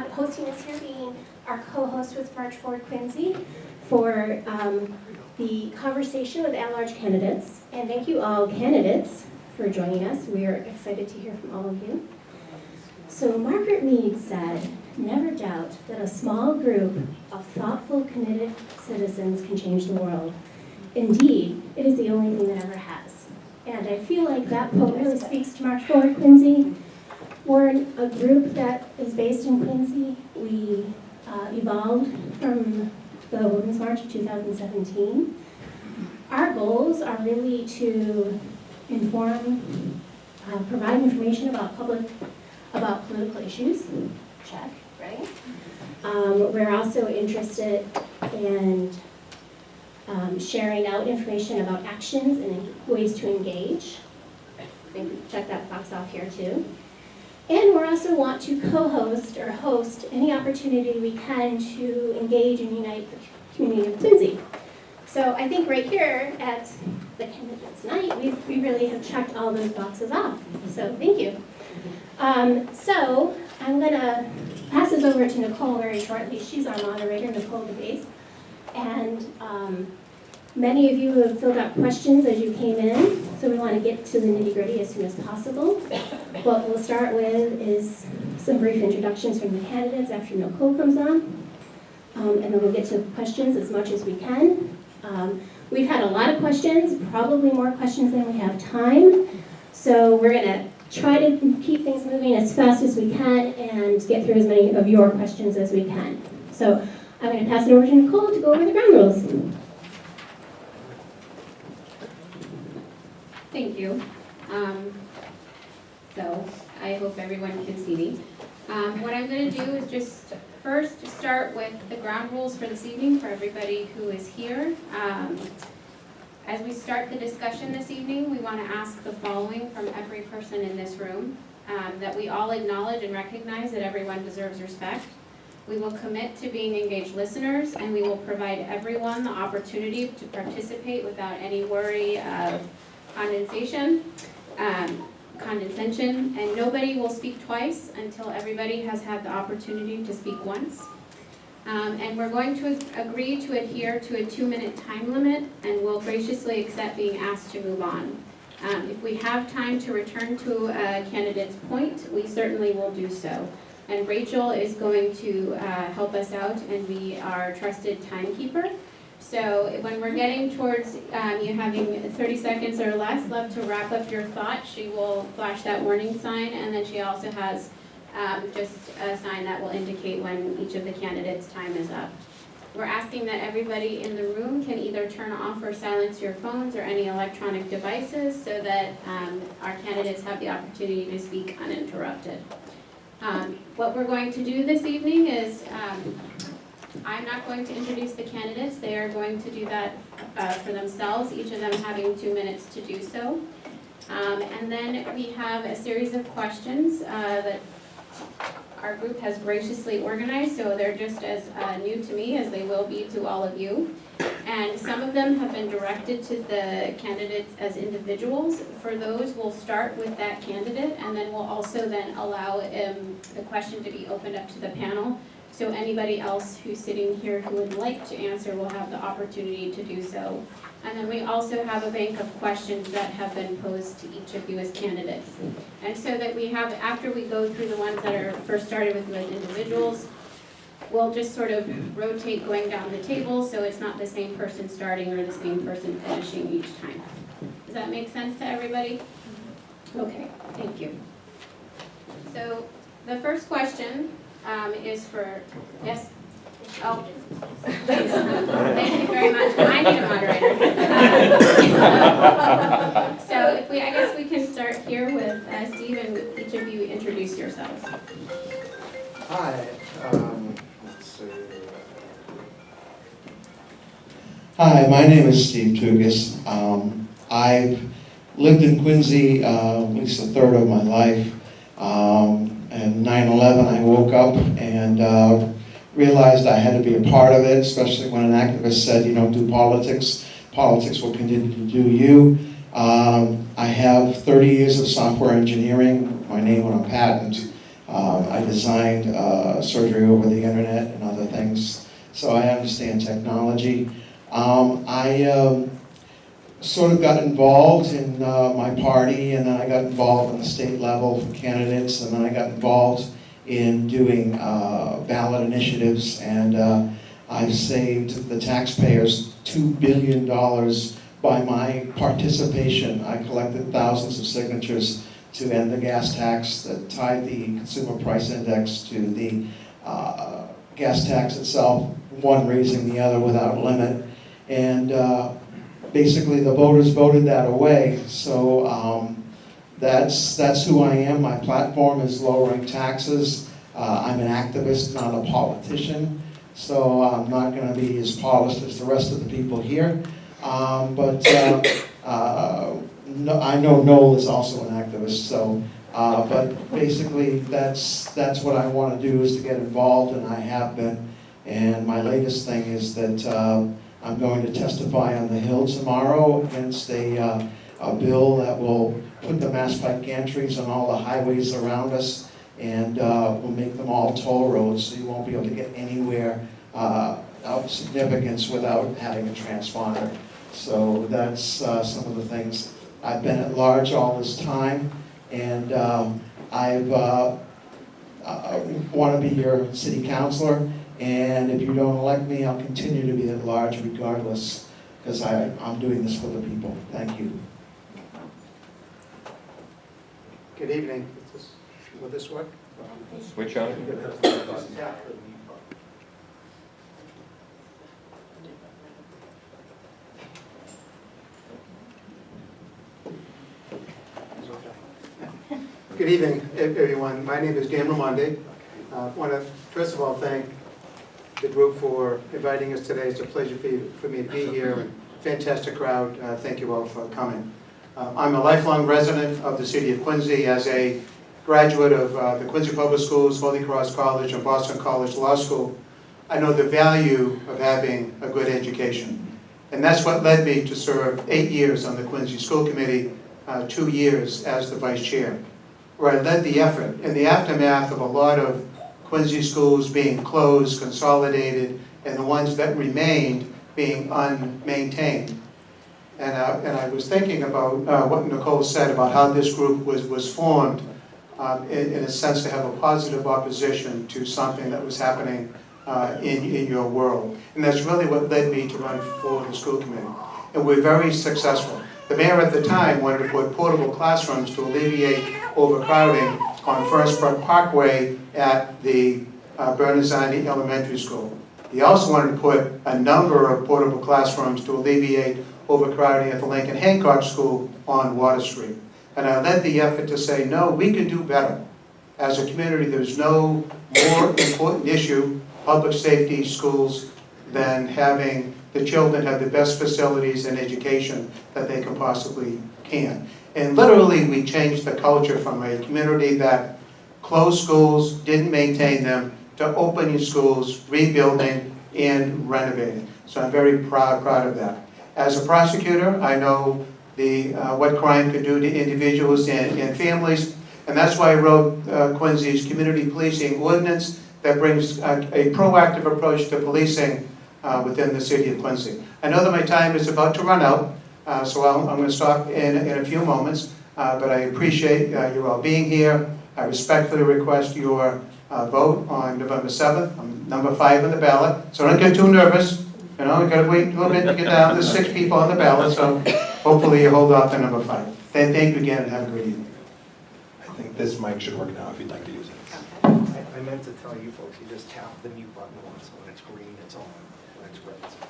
hosting us here, being our co-host with March Forward Quincy for the conversation with at-large candidates. And thank you all candidates for joining us. We are excited to hear from all of you. So Margaret Mead said, "Never doubt that a small group of thoughtful, committed citizens can change the world. Indeed, it is the only thing that ever has." And I feel like that quote really speaks to March Forward Quincy. We're a group that is based in Quincy. We evolved from the Women's March of 2017. Our goals are really to inform, provide information about political issues, check, right? We're also interested in sharing out information about actions and ways to engage. I think we check that box off here too. And we also want to co-host or host any opportunity we can to engage and unite the community of Quincy. So I think right here at the Candidates Night, we really have checked all those boxes off. So thank you. So I'm gonna pass this over to Nicole very shortly. She's our moderator, Nicole DeBase. And many of you have filled out questions as you came in, so we want to get to the nitty-gritty as soon as possible. What we'll start with is some brief introductions from the candidates after Nicole comes on, and then we'll get to questions as much as we can. We've had a lot of questions, probably more questions than we have time, so we're going to try to keep things moving as fast as we can and get through as many of your questions as we can. So I'm going to pass it over to Nicole to go over the ground rules. Thank you. So I hope everyone can see me. What I'm going to do is just first start with the ground rules for this evening for everybody who is here. As we start the discussion this evening, we want to ask the following from every person in this room, that we all acknowledge and recognize that everyone deserves respect. We will commit to being engaged listeners, and we will provide everyone the opportunity to participate without any worry of condensation, and nobody will speak twice until everybody has had the opportunity to speak once. And we're going to agree to adhere to a 2-minute time limit, and we'll graciously accept being asked to move on. If we have time to return to a candidate's point, we certainly will do so. And Rachel is going to help us out and be our trusted timekeeper. So when we're getting towards you having 30 seconds or less left to wrap up your thought, she will flash that warning sign, and then she also has just a sign that will indicate when each of the candidates' time is up. We're asking that everybody in the room can either turn off or silence your phones or any electronic devices so that our candidates have the opportunity to speak uninterrupted. What we're going to do this evening is I'm not going to introduce the candidates. They are going to do that for themselves, each of them having 2 minutes to do so. And then we have a series of questions that our group has graciously organized, so they're just as new to me as they will be to all of you. And some of them have been directed to the candidates as individuals. For those, we'll start with that candidate, and then we'll also then allow the question to be opened up to the panel. So anybody else who's sitting here who would like to answer will have the opportunity to do so. And then we also have a bank of questions that have been posed to each of you as candidates. And so that we have, after we go through the ones that are first started with you as individuals, we'll just sort of rotate going down the table so it's not the same person starting or the same person finishing each time. Does that make sense to everybody? Okay, thank you. So the first question is for, yes? Oh, please. Thank you very much. I need a moderator. So if I guess we can start here with Steve, and each of you introduce yourselves. Hi. Let's see. Hi, my name is Steve Tougas. I've lived in Quincy at least a third of my life. And 9/11, I woke up and realized I had to be a part of it, especially when an activist said, you don't do politics. Politics will continue to do you. I have 30 years of software engineering, my name on a patent. I designed surgery over the internet and other things, so I understand technology. I sort of got involved in my party, and then I got involved in the state level for candidates, and then I got involved in doing ballot initiatives, and I've saved the taxpayers $2 billion by my participation. I collected thousands of signatures to end the gas tax that tied the consumer price index to the gas tax itself, one raising the other without limit. And basically the voters voted that away. So that's who I am. My platform is lowering taxes. I'm an activist, not a politician. So I'm not going to be as polished as the rest of the people here. No, I know Noel is also an activist, so, but basically that's what I want to do, is to get involved, and I have been. And my latest thing is that I'm going to testify on the Hill tomorrow against a bill that will put the mass pike gantries on all the highways around us, and will make them all toll roads, so you won't be able to get anywhere of significance without having a transponder. So that's some of the things. I've been at large all this time, and I want to be your city councilor, and if you don't elect me, I'll continue to be at large regardless, because I'm doing this for the people. Thank you. Good evening. Will this work? Switch on. Good evening, everyone. My name is Raymondi. I want to first of all thank the group for inviting us today. It's a pleasure for me to be here, and fantastic crowd. Thank you all for coming. I'm a lifelong resident of the city of Quincy. As a graduate of the Quincy Public Schools, Holy Cross College, and Boston College Law School, I know the value of having a good education. And that's what led me to serve 8 years on the Quincy School Committee, 2 years as the vice chair, where I led the effort in the aftermath of a lot of Quincy schools being closed, consolidated, and the ones that remained being unmaintained. And I was thinking about what Nicole said about how this group was formed in a sense to have a positive opposition to something that was happening in your world. And that's really what led me to run for the school committee. And we're very successful. The mayor at the time wanted to put portable classrooms to alleviate overcrowding on First Parkway at the Bernazani Elementary School. He also wanted to put a number of portable classrooms to alleviate overcrowding at the Lincoln Hancock School on Water Street. And I led the effort to say, no, we can do better. As a community, there's no more important issue, public safety, schools, than having the children have the best facilities and education that they can possibly can. And literally, we changed the culture from a community that closed schools, didn't maintain them, to opening schools, rebuilding, and renovating. So I'm very proud of that. As a prosecutor, I know what crime could do to individuals and families, and that's why I wrote Quincy's community policing ordinance that brings a proactive approach to policing within the city of Quincy. I know that my time is about to run out, so I'm going to stop in a few moments, but I appreciate you all being here. I respectfully request your vote on November 7th. I'm number 5 on the ballot, so don't get too nervous. You know, we've got to wait a little bit to get down. There's 6 people on the ballot, so hopefully you hold off to number 5. Thank you again, and have a great evening. I think this mic should work now if you'd like to use it. I meant to tell you folks, you just tap the mute button once, when it's green, it's on, when it's red, it's off.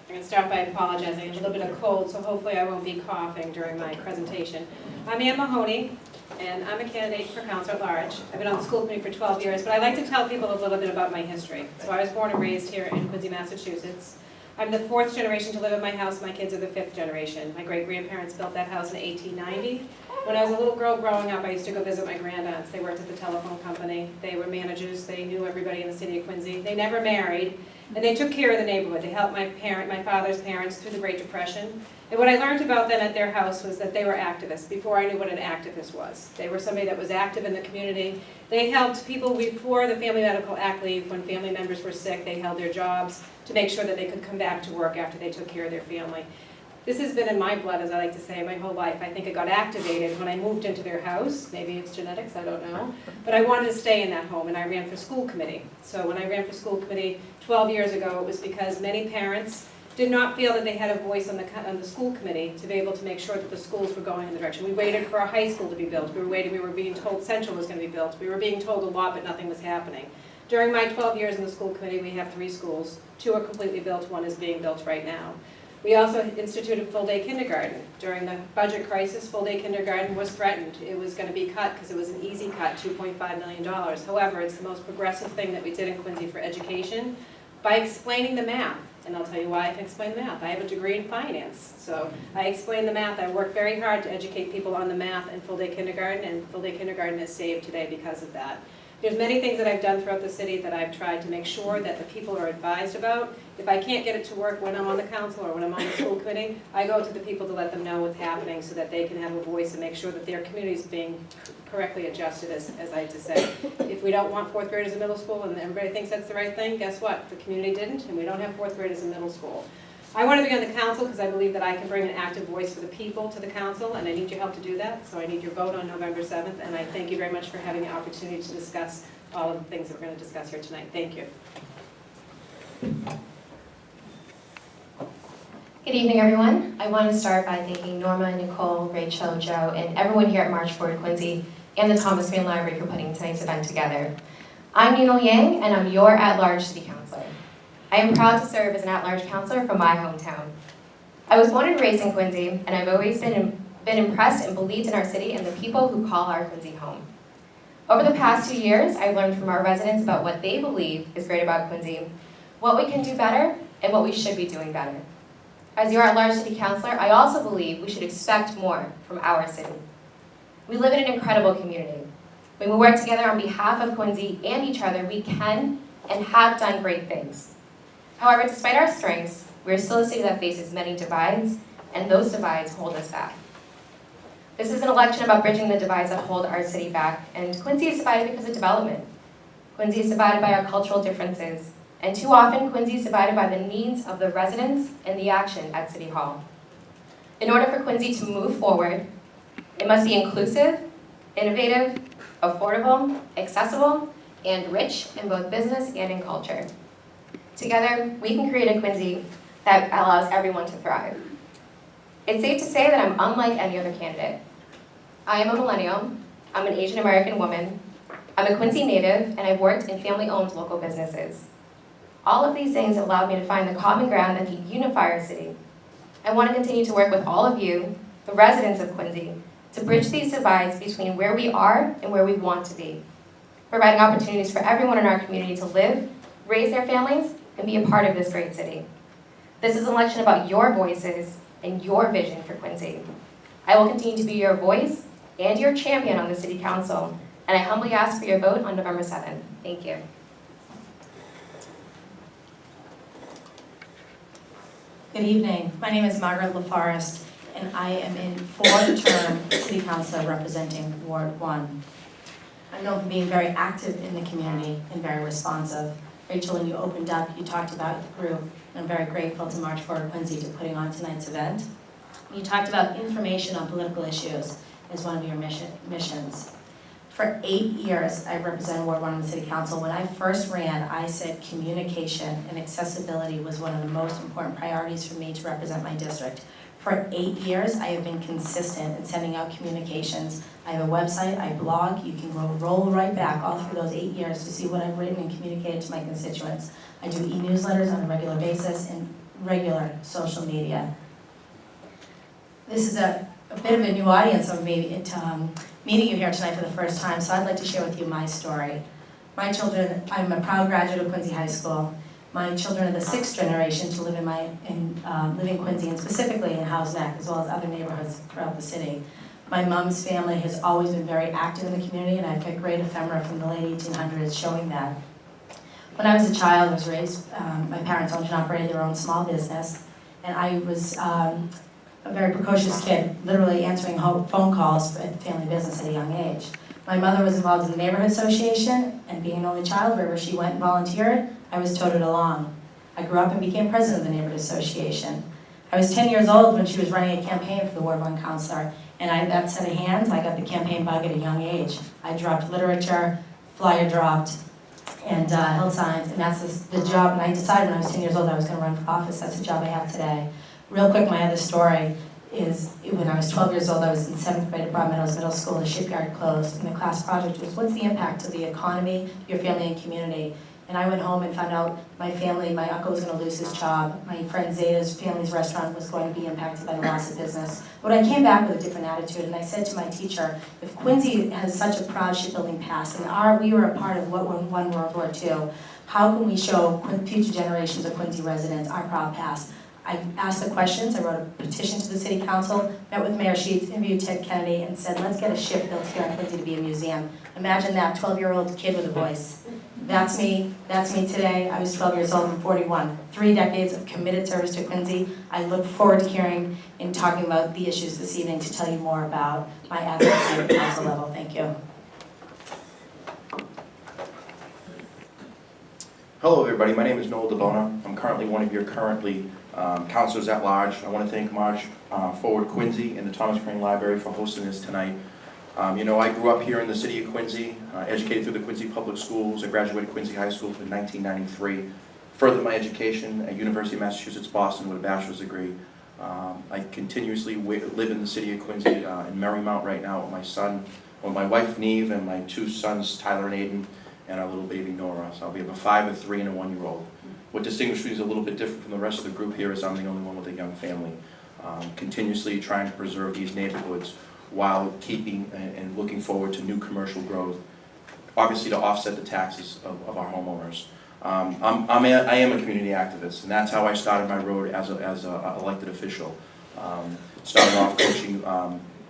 I'm going to start by apologizing. I have a little bit of cold, so hopefully I won't be coughing during my presentation. I'm Ann Mahoney, and I'm a candidate for council at large. I've been on the school committee for 12 years, but I like to tell people a little bit about my history. So I was born and raised here in Quincy, Massachusetts. I'm the 4th generation to live in my house. My kids are the 5th generation. My great-grandparents built that house in 1890. When I was a little girl growing up, I used to go visit my granddads. They worked at the telephone company. They were managers. They knew everybody in the city of Quincy. They never married, and they took care of the neighborhood. They helped my father's parents through the Great Depression. And what I learned about them at their house was that they were activists before I knew what an activist was. They were somebody that was active in the community. They helped people before the Family Medical Act leave. When family members were sick, they held their jobs to make sure that they could come back to work after they took care of their family. This has been in my blood, as I like to say, my whole life. I think it got activated when I moved into their house. Maybe it's genetics, I don't know. But I wanted to stay in that home, and I ran for school committee. So when I ran for school committee 12 years ago, it was because many parents did not feel that they had a voice on the school committee to be able to make sure that the schools were going in the direction. We waited for a high school to be built. We were being told Central was going to be built. We were being told a lot, but nothing was happening. During my 12 years in the school committee, we have 3 schools. 2 are completely built, 1 is being built right now. We also instituted full-day kindergarten. During the budget crisis, full-day kindergarten was threatened. It was going to be cut because it was an easy cut, $2.5 million. However, it's the most progressive thing that we did in Quincy for education by explaining the math. And I'll tell you why I can explain the math. I have a degree in finance, so I explain the math. I work very hard to educate people on the math in full-day kindergarten, and full-day kindergarten is saved today because of that. There's many things that I've done throughout the city that I've tried to make sure that the people are advised about. If I can't get it to work when I'm on the council or when I'm on the school committee, I go to the people to let them know what's happening so that they can have a voice and make sure that their community is being correctly adjusted, as I like to say. If we don't want 4th graders in middle school and everybody thinks that's the right thing, guess what? The community didn't, and we don't have 4th graders in middle school. I want to be on the council because I believe that I can bring an active voice for the people to the council, and I need your help to do that. So I need your vote on November 7th, and I thank you very much for having the opportunity to discuss all of the things that we're going to discuss here tonight. Thank you. Good evening, everyone. I want to start by thanking Norma, Nicole, Rachel, Joe, and everyone here at March Forward Quincy and the Thomas Green Library for putting tonight's event together. I'm Liang, and I'm your at-large city councilor. I am proud to serve as an at-large councilor from my hometown. I was born and raised in Quincy, and I've always been impressed and believed in our city and the people who call our Quincy home. Over the past 2 years, I've learned from our residents about what they believe is great about Quincy, what we can do better, and what we should be doing better. As your at-large city councilor, I also believe we should expect more from our city. We live in an incredible community. When we work together on behalf of Quincy and each other, we can and have done great things. However, despite our strengths, we're still a city that faces many divides, and those divides hold us back. This is an election about bridging the divides that hold our city back, and Quincy is divided because of development. Quincy is divided by our cultural differences, and too often Quincy is divided by the needs of the residents and the action at City Hall. In order for Quincy to move forward, it must be inclusive, innovative, affordable, accessible, and rich in both business and in culture. Together, we can create a Quincy that allows everyone to thrive. It's safe to say that I'm unlike any other candidate. I am a millennial, I'm an Asian American woman, I'm a Quincy native, and I've worked in family-owned local businesses. All of these things have allowed me to find the common ground that can unify our city. I want to continue to work with all of you, the residents of Quincy, to bridge these divides between where we are and where we want to be, providing opportunities for everyone in our community to live, raise their families, and be a part of this great city. This is an election about your voices and your vision for Quincy. I will continue to be your voice and your champion on the City Council, and I humbly ask for your vote on November 7th. Thank you. Good evening. My name is Margaret Laforest, and I am in 4th-term City Councilor representing Ward 1. I'm known for being very active in the community and very responsive. Rachel, when you opened up, you talked about your group, and I'm very grateful to March Forward Quincy to putting on tonight's event. You talked about information on political issues as one of your missions. For 8 years, I've represented Ward 1 on the City Council. When I first ran, I said communication and accessibility was one of the most important priorities for me to represent my district. For 8 years, I have been consistent in sending out communications. I have a website, I blog, you can roll right back all through those 8 years to see what I've written and communicated to my constituents. I do e-newsletters on a regular basis and regular social media. This is a bit of a new audience of me meeting you here tonight for the first time, so I'd like to share with you my story. My children, I'm a proud graduate of Quincy High School. My children are the 6th generation to live live in Quincy, and specifically in Howes Neck, as well as other neighborhoods throughout the city. My mom's family has always been very active in the community, and I've got great ephemera from the late 1800s showing that. When I was a child, I was raised, my parents owned and operated their own small business, and I was a very precocious kid, literally answering phone calls at the family business at a young age. My mother was involved in the neighborhood association, and being an only child, wherever she went and volunteered, I was toted along. I grew up and became president of the neighborhood association. I was 10 years old when she was running a campaign for the Ward 1 councillor, and that set of hands, I got the campaign bug at a young age. I dropped literature, flyer dropped, and held signs, and that's the job, and I decided when I was 10 years old I was going to run for office. That's the job I have today. Real quick, my other story is when I was 12 years old, I was in 7th grade at Broad Meadows Middle School, the shipyard closed, and the class project was, what's the impact to the economy, your family, and community? And I went home and found out my uncle was going to lose his job. My friend Zeta's family's restaurant was going to be impacted by the loss of business. But I came back with a different attitude, and I said to my teacher, if Quincy has such a proud shipbuilding past, and we were a part of what won World War II, how can we show future generations of Quincy residents our proud past? I asked the questions, I wrote a petition to the city council, met with Mayor Sheets, interviewed Ted Kennedy, and said, let's get a ship built here in Quincy to be a museum. Imagine that 12-year-old kid with a voice. That's me today. I was 12 years old and 41. 3 decades of committed service to Quincy. I look forward to hearing and talking about the issues this evening to tell you more about my advocacy at the council level. Thank you. Hello everybody, my name is Noel Dibona. I'm currently one of your councillors at large. I want to thank March Forward Quincy and the Thomas Crain Library for hosting this tonight. I grew up here in the city of Quincy, educated through the Quincy Public Schools. I graduated Quincy High School in 1993. Furthered my education at University of Massachusetts, Boston with a bachelor's degree. I continuously live in the city of Quincy in Marymount right now with my wife Neve and my 2 sons, Tyler and Aiden, and our little baby Nora. So we have a 5, a 3, and a 1-year-old. What distinguishes me is a little bit different from the rest of the group here is I'm the only one with a young family. Continuously trying to preserve these neighborhoods while keeping and looking forward to new commercial growth, obviously to offset the taxes of our homeowners. I am a community activist, and that's how I started my road as an elected official. Started off coaching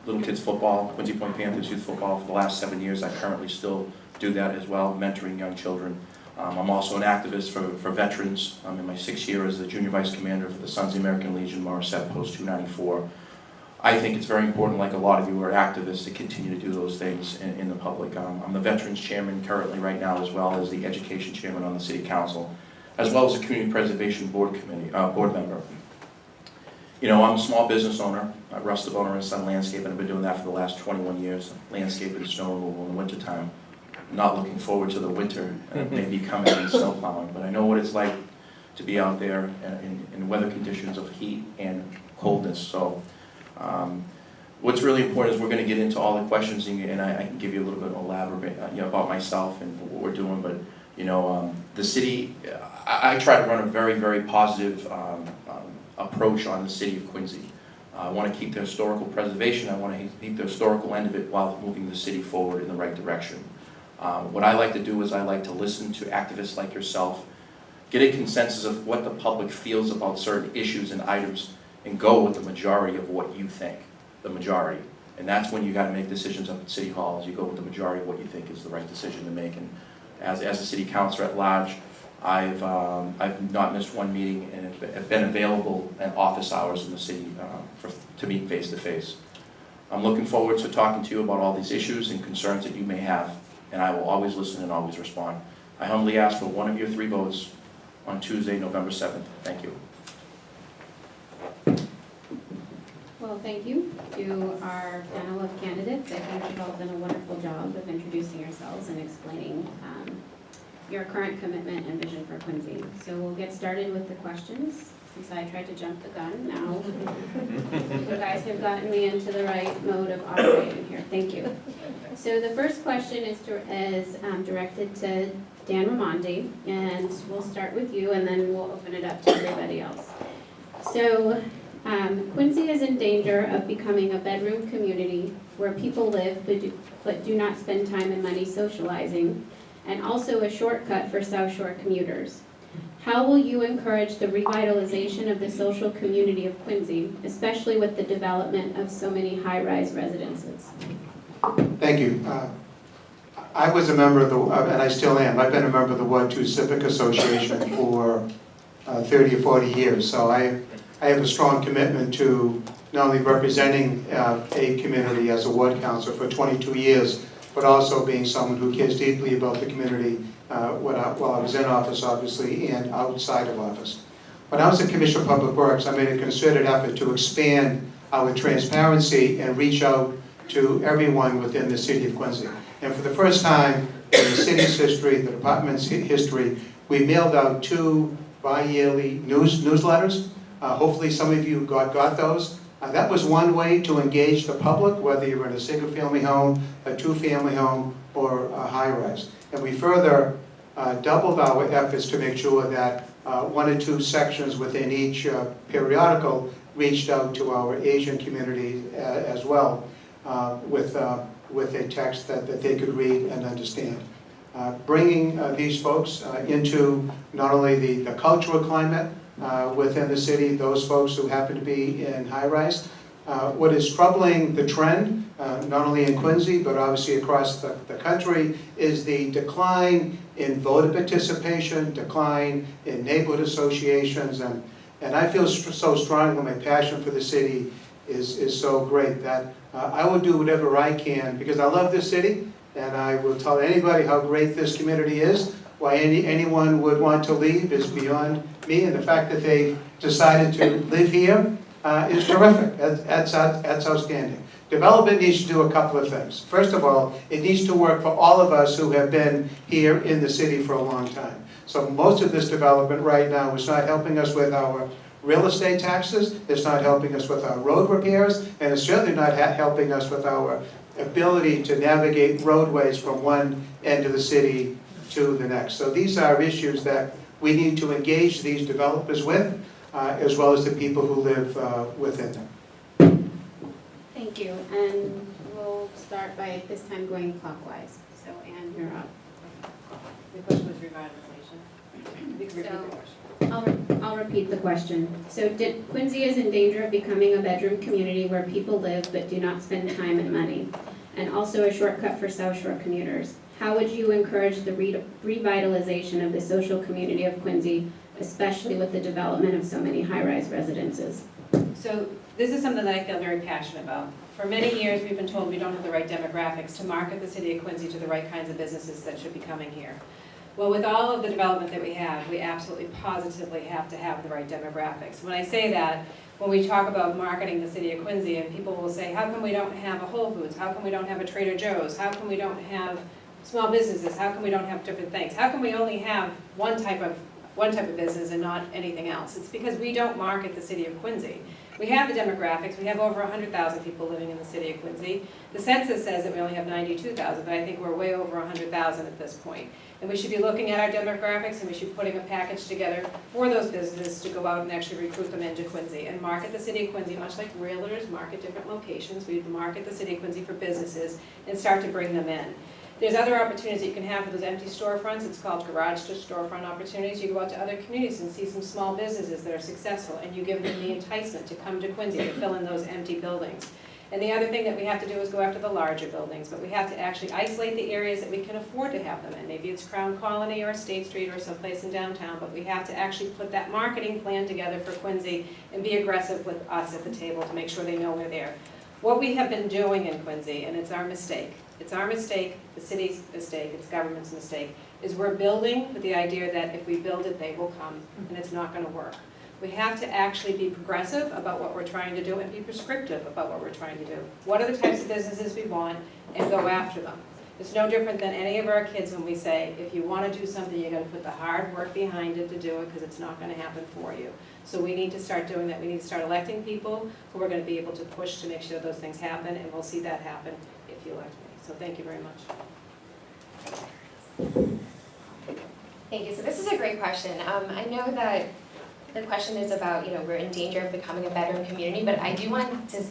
little kids football, Quincy Point Panthers youth football for the last 7 years. I currently still do that as well, mentoring young children. I'm also an activist for veterans. I'm in my 6th year as the Junior Vice Commander for the Sons of the American Legion, Morissette Post 294. I think it's very important, like a lot of you are activists, to continue to do those things in the public. I'm the Veterans Chairman currently right now, as well as the Education Chairman on the City Council, as well as the Community Preservation Board member. I'm a small business owner, Russ Dibona and Son Landscaping. I've been doing that for the last 21 years, landscaping and snow removal in the wintertime. Not looking forward to the winter, maybe coming in snow plowing, but I know what it's like to be out there in weather conditions of heat and coldness. So what's really important is we're going to get into all the questions, and I can give you a little bit of elaborate about myself and what we're doing. But the city, I try to run a very, very positive approach on the city of Quincy. I want to keep the historical preservation. I want to keep the historical end of it while moving the city forward in the right direction. What I like to do is I like to listen to activists like yourself, get a consensus of what the public feels about certain issues and items, and go with the majority of what you think, the majority. And that's when you got to make decisions up at City Halls. You go with the majority of what you think is the right decision to make. And as a city councilor at large, I've not missed one meeting and have been available at office hours in the city to meet face to face. I'm looking forward to talking to you about all these issues and concerns that you may have, and I will always listen and always respond. I humbly ask for one of your 3 votes on Tuesday, November 7th. Thank you. Well, thank you to our panel of candidates. I think you've all done a wonderful job of introducing yourselves and explaining your current commitment and vision for Quincy. So we'll get started with the questions. Since I tried to jump the gun, now you guys have gotten me into the right mode of operating here. Thank you. So the first question is directed to Dan Raymondi, and we'll start with you, and then we'll open it up to everybody else. So Quincy is in danger of becoming a bedroom community where people live but do not spend time and money socializing, and also a shortcut for South Shore commuters. How will you encourage the revitalization of the social community of Quincy, especially with the development of so many high-rise residences? Thank you. I was a member of the, and I still am, I've been a member of the Ward 2 Civic Association for 30 or 40 years, so I have a strong commitment to not only representing a community as a ward councillor for 22 years, but also being someone who cares deeply about the community while I was in office, obviously, and outside of office. When I was in Commissioner of Public Works, I made a concerted effort to expand our transparency and reach out to everyone within the city of Quincy. And for the first time in the city's history, the department's history, we mailed out 2 bi-yearly newsletters. Hopefully some of you got those. That was one way to engage the public, whether you're in a single-family home, a 2-family home, or a high-rise. And we further doubled our efforts to make sure that 1 or 2 sections within each periodical reached out to our Asian community as well, with a text that they could read and understand. Bringing these folks into not only the cultural climate within the city, those folks who happen to be in high-rise. What is troubling the trend, not only in Quincy, but obviously across the country, is the decline in voter participation, decline in neighborhood associations, and I feel so strongly my passion for the city is so great that I will do whatever I can, because I love this city, and I will tell anybody how great this community is. Why anyone would want to leave is beyond me, and the fact that they've decided to live here is terrific. That's outstanding. Development needs to do a couple of things. First of all, it needs to work for all of us who have been here in the city for a long time. So most of this development right now is not helping us with our real estate taxes, it's not helping us with our road repairs, and it's certainly not helping us with our ability to navigate roadways from one end of the city to the next. So these are issues that we need to engage these developers with, as well as the people who live within them. Thank you, and we'll start by this time going clockwise. So Anne, you're up. The question was revitalization. You can repeat the question. I'll repeat the question. So Quincy is in danger of becoming a bedroom community where people live but do not spend time and money, and also a shortcut for South Shore commuters. How would you encourage the revitalization of the social community of Quincy, especially with the development of so many high-rise residences? So this is something that I feel very passionate about. For many years, we've been told we don't have the right demographics to market the city of Quincy to the right kinds of businesses that should be coming here. Well, with all of the development that we have, we absolutely positively have to have the right demographics. When I say that, when we talk about marketing the city of Quincy, and people will say, how come we don't have a Whole Foods? How come we don't have a Trader Joe's? How come we don't have small businesses? How come we don't have different things? How come we only have one type of business and not anything else? It's because we don't market the city of Quincy. We have the demographics. We have over 100,000 people living in the city of Quincy. The census says that we only have 92,000, but I think we're way over 100,000 at this point. And we should be looking at our demographics, and we should be putting a package together for those businesses to go out and actually recruit them into Quincy and market the city of Quincy, much like realtors market different locations. We market the city of Quincy for businesses and start to bring them in. There's other opportunities that you can have for those empty storefronts. It's called garage to storefront opportunities. You go out to other communities and see some small businesses that are successful, and you give them the enticement to come to Quincy to fill in those empty buildings. And the other thing that we have to do is go after the larger buildings, but we have to actually isolate the areas that we can afford to have them in. Maybe it's Crown Colony or State Street or someplace in downtown, but we have to actually put that marketing plan together for Quincy and be aggressive with us at the table to make sure they know we're there. What we have been doing in Quincy, and it's our mistake, the city's mistake, it's government's mistake, is we're building with the idea that if we build it, they will come, and it's not going to work. We have to actually be progressive about what we're trying to do and be prescriptive about what we're trying to do. What are the types of businesses we want, and go after them. It's no different than any of our kids when we say, if you want to do something, you got to put the hard work behind it to do it, because it's not going to happen for you. So we need to start doing that. We need to start electing people who are going to be able to push to make sure those things happen, and we'll see that happen if you elect me. So thank you very much. Thank you. So this is a great question. I know that the question is about, we're in danger of becoming a bedroom community, but I do want to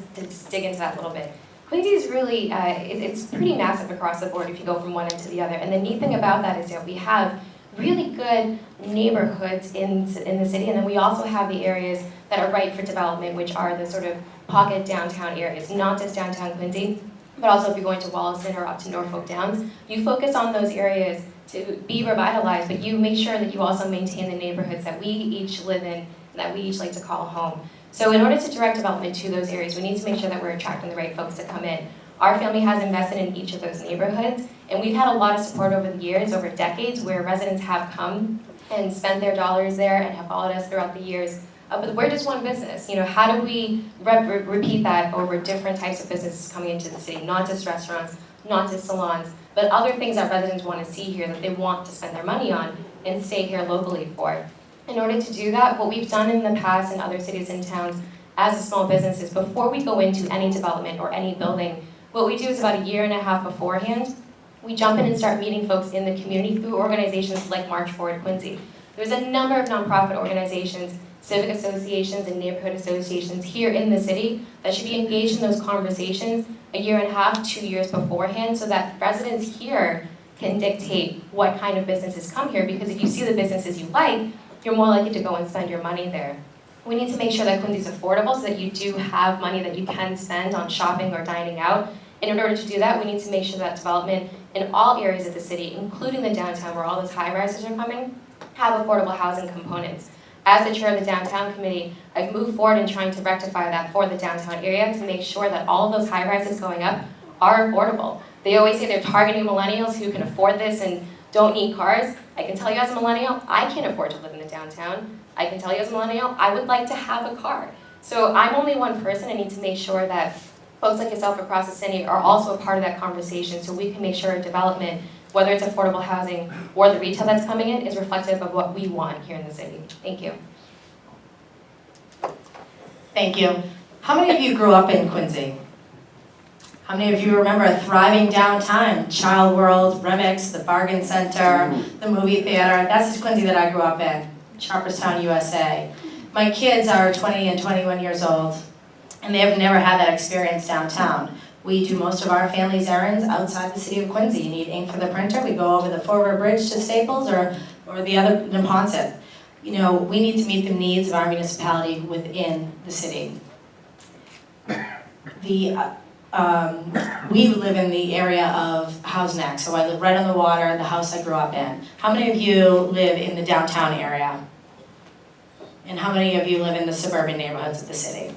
dig into that a little bit. Quincy is really, it's pretty massive across the board if you go from one end to the other. And the neat thing about that is that we have really good neighborhoods in the city. And then we also have the areas that are ripe for development, which are the sort of pocket downtown areas, not just downtown Quincy, but also if you're going to Wollaston or up to Norfolk Downs. You focus on those areas to be revitalized, but you make sure that you also maintain the neighborhoods that we each live in, that we each like to call home. So in order to direct development to those areas, we need to make sure that we're attracting the right folks to come in. Our family has invested in each of those neighborhoods, and we've had a lot of support over the years, over decades, where residents have come and spent their dollars there and have followed us throughout the years. But we're just one business. You know, how do we repeat that over different types of businesses coming into the city? Not just restaurants, not just salons, but other things that residents want to see here that they want to spend their money on and stay here locally for. In order to do that, what we've done in the past in other cities and towns as a small business is before we go into any development or any building, what we do is about 1.5 years beforehand, we jump in and start meeting folks in the community through organizations like March Forward Quincy. There's a number of nonprofit organizations, civic associations, and neighborhood associations here in the city that should be engaged in those conversations 1.5 years, 2 years beforehand, so that residents here can dictate what kind of businesses come here, because if you see the businesses you like, you're more likely to go and spend your money there. We need to make sure that Quincy's affordable so that you do have money that you can spend on shopping or dining out. And in order to do that, we need to make sure that development in all areas of the city, including the downtown where all those high-rises are coming, have affordable housing components. As the chair of the downtown committee, I've moved forward in trying to rectify that for the downtown area to make sure that all of those high-rises going up are affordable. They always say they're targeting millennials who can afford this and don't need cars. I can tell you as a millennial, I can't afford to live in the downtown. I can tell you as a millennial, I would like to have a car. So I'm only one person. I need to make sure that folks like yourself across the city are also a part of that conversation so we can make sure development, whether it's affordable housing or the retail that's coming in, is reflective of what we want here in the city. Thank you. Thank you. How many of you grew up in Quincy? How many of you remember a thriving downtown? Child World, Remix, the Bargain Center, the movie theater. That's the Quincy that I grew up in, Sharperstown, USA. My kids are 20 and 21 years old, and they have never had that experience downtown. We do most of our family's errands outside the city of Quincy. You need ink for the printer, we go over the Fall River Bridge to Staples or the other Neponset. You know, we need to meet the needs of our municipality within the city. We live in the area of Howes Neck, so I live right on the water, the house I grew up in. How many of you live in the downtown area? And how many of you live in the suburban neighborhoods of the city?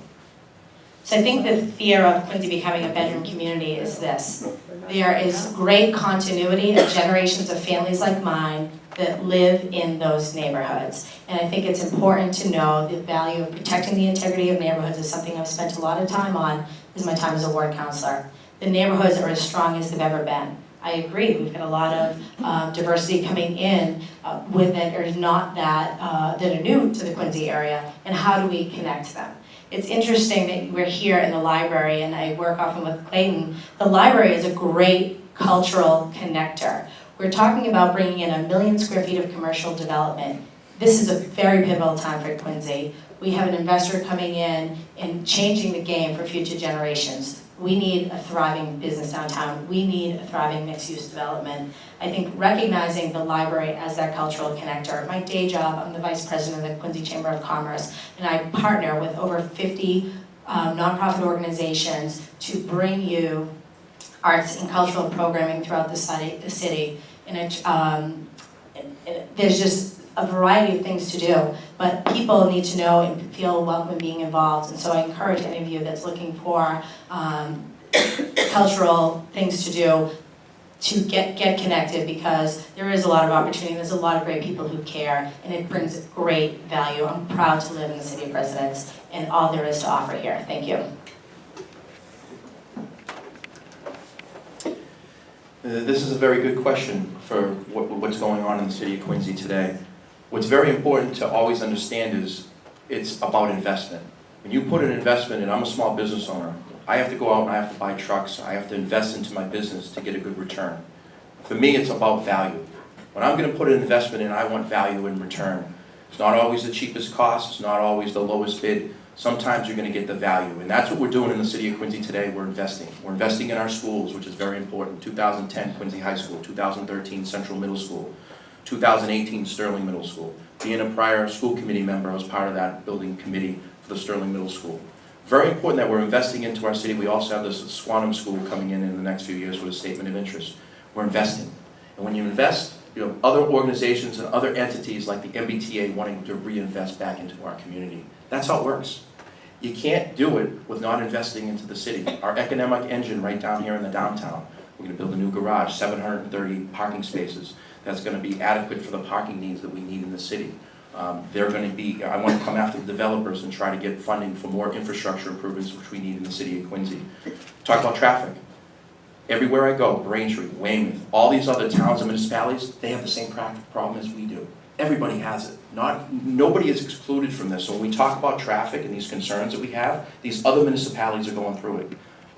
So I think the fear of Quincy becoming a bedroom community is this. There is great continuity of generations of families like mine that live in those neighborhoods. And I think it's important to know the value of protecting the integrity of neighborhoods is something I've spent a lot of time on is my time as a ward councilor. The neighborhoods are as strong as they've ever been. I agree, we've got a lot of diversity coming in with it, or not that are new to the Quincy area, and how do we connect them? It's interesting that we're here in the library, and I work often with Clayton. The library is a great cultural connector. We're talking about bringing in 1 million square feet of commercial development. This is a very pivotal time for Quincy. We have an investor coming in and changing the game for future generations. We need a thriving business downtown. We need a thriving mixed-use development. I think recognizing the library as that cultural connector. My day job, I'm the vice president of the Quincy Chamber of Commerce, and I partner with over 50 nonprofit organizations to bring you arts and cultural programming throughout the city. And there's just a variety of things to do, but people need to know and feel welcome in being involved. And so I encourage any of you that's looking for cultural things to do to get connected, because there is a lot of opportunity, there's a lot of great people who care, and it brings great value. I'm proud to live in the City of Presidents and all there is to offer here. Thank you. This is a very good question for what's going on in the city of Quincy today. What's very important to always understand is it's about investment. When you put an investment in, I'm a small business owner, I have to go out and I have to buy trucks, I have to invest into my business to get a good return. For me, it's about value. When I'm going to put an investment in, I want value in return. It's not always the cheapest cost, it's not always the lowest bid. Sometimes you're going to get the value, and that's what we're doing in the city of Quincy today. We're investing. We're investing in our schools, which is very important. 2010, Quincy High School. 2013, Central Middle School. 2018 Sterling Middle School. Being a prior school committee member, I was part of that building committee for the Sterling Middle School. Very important that we're investing into our city. We also have this Swanham School coming in the next few years with a statement of interest. We're investing. And when you invest, you know, other organizations and other entities like the MBTA wanting to reinvest back into our community. That's how it works. You can't do it with not investing into the city. Our economic engine right down here in the downtown. We're going to build a new garage, 730 parking spaces. That's going to be adequate for the parking needs that we need in the city. They're going to be, I want to come after the developers and try to get funding for more infrastructure improvements which we need in the city of Quincy. Talk about traffic. Everywhere I go, Braintree, Weymouth, all these other towns and municipalities, they have the same traffic problem as we do. Everybody has it. Nobody is excluded from this. So when we talk about traffic and these concerns that we have, these other municipalities are going through it.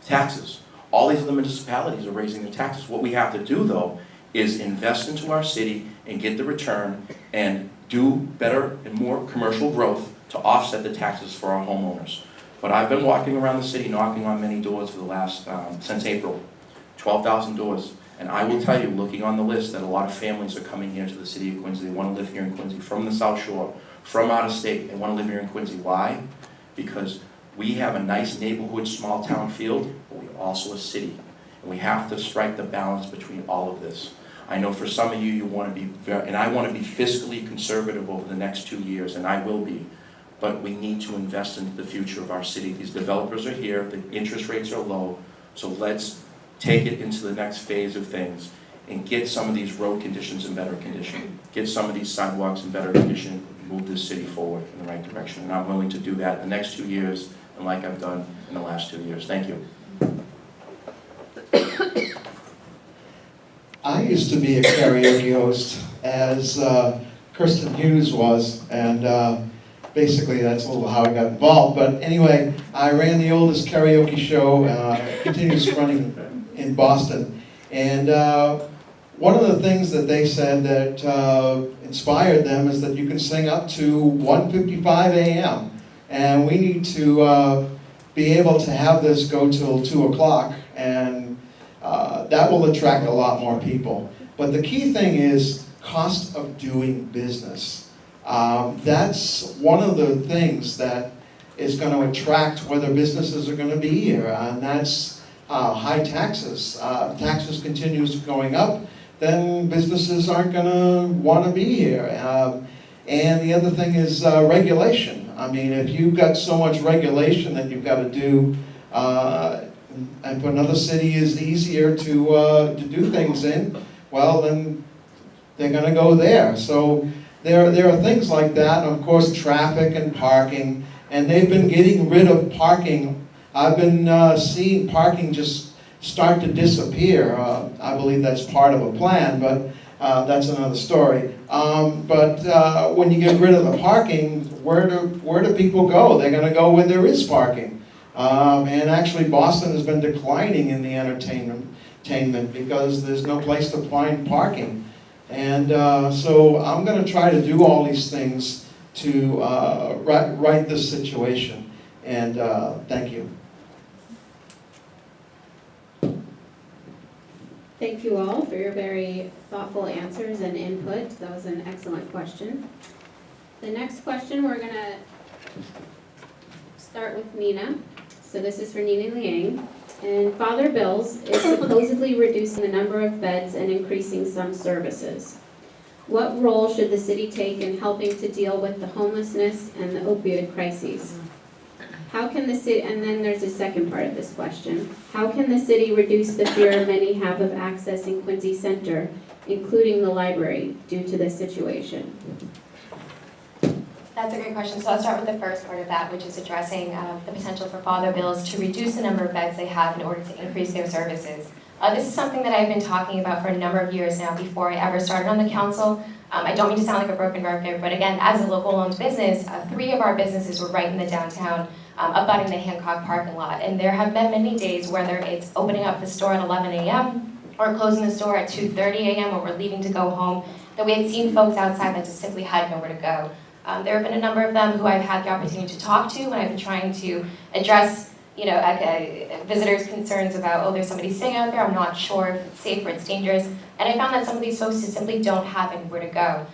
Taxes. All these other municipalities are raising their taxes. What we have to do, though, is invest into our city and get the return and do better and more commercial growth to offset the taxes for our homeowners. But I've been walking around the city, knocking on many doors for the last, since April, 12,000 doors. And I will tell you, looking on the list, that a lot of families are coming here to the city of Quincy. They want to live here in Quincy, from the South Shore, from out of state. They want to live here in Quincy. Why? Because we have a nice neighborhood, small town feel, but we're also a city. And we have to strike the balance between all of this. I know for some of you, you want to be, and I want to be fiscally conservative over the next 2 years, and I will be. But we need to invest into the future of our city. These developers are here, the interest rates are low, so let's take it into the next phase of things and get some of these road conditions in better condition, get some of these sidewalks in better condition, move this city forward in the right direction. And I'm willing to do that in the next 2 years, and like I've done in the last 2 years. Thank you. I used to be a karaoke host, as Kirsten Hughes was, and basically that's a little how I got involved. But anyway, I ran the oldest karaoke show, continues running in Boston. And one of the things that they said that inspired them is that you can sing up to 1:55 a.m. And we need to be able to have this go till 2 o'clock, and that will attract a lot more people. But the key thing is cost of doing business. That's one of the things that is going to attract whether businesses are going to be here, and that's high taxes. Taxes continues going up, then businesses aren't going to want to be here. And the other thing is regulation. I mean, if you've got so much regulation that you've got to do, and for another city is easier to do things in, well, then they're going to go there. So there are things like that, and of course traffic and parking, and they've been getting rid of parking. I've been seeing parking just start to disappear. I believe that's part of a plan, but that's another story. But when you get rid of the parking, where do people go? They're going to go where there is parking. And actually Boston has been declining in the entertainment because there's no place to find parking. And so I'm going to try to do all these things to right this situation. And thank you. Thank you all for your very thoughtful answers and input. That was an excellent question. The next question, we're going to start with Nina. So this is for Nina Liang. And Father Bill's is supposedly reducing the number of beds and increasing some services. What role should the city take in helping to deal with the homelessness and the opioid crises? How can the city, and then there's a second part of this question, how can the city reduce the fear many have of accessing Quincy Center, including the library, due to this situation? That's a great question. So I'll start with the first part of that, which is addressing the potential for Father Bills to reduce the number of beds they have in order to increase their services. This is something that I've been talking about for a number of years now before I ever started on the council. I don't mean to sound like a broken record, but again, as a local-owned business, 3 of our businesses were right in the downtown, abutting the Hancock parking lot. And there have been many days, whether it's opening up the store at 11 a.m. or closing the store at 2:30 a.m. or we're leaving to go home, that we had seen folks outside that just simply had nowhere to go. There have been a number of them who I've had the opportunity to talk to, and I've been trying to address visitors' concerns about, oh, there's somebody staying out there, I'm not sure if it's safe or it's dangerous. And I found that some of these folks just simply don't have anywhere to go.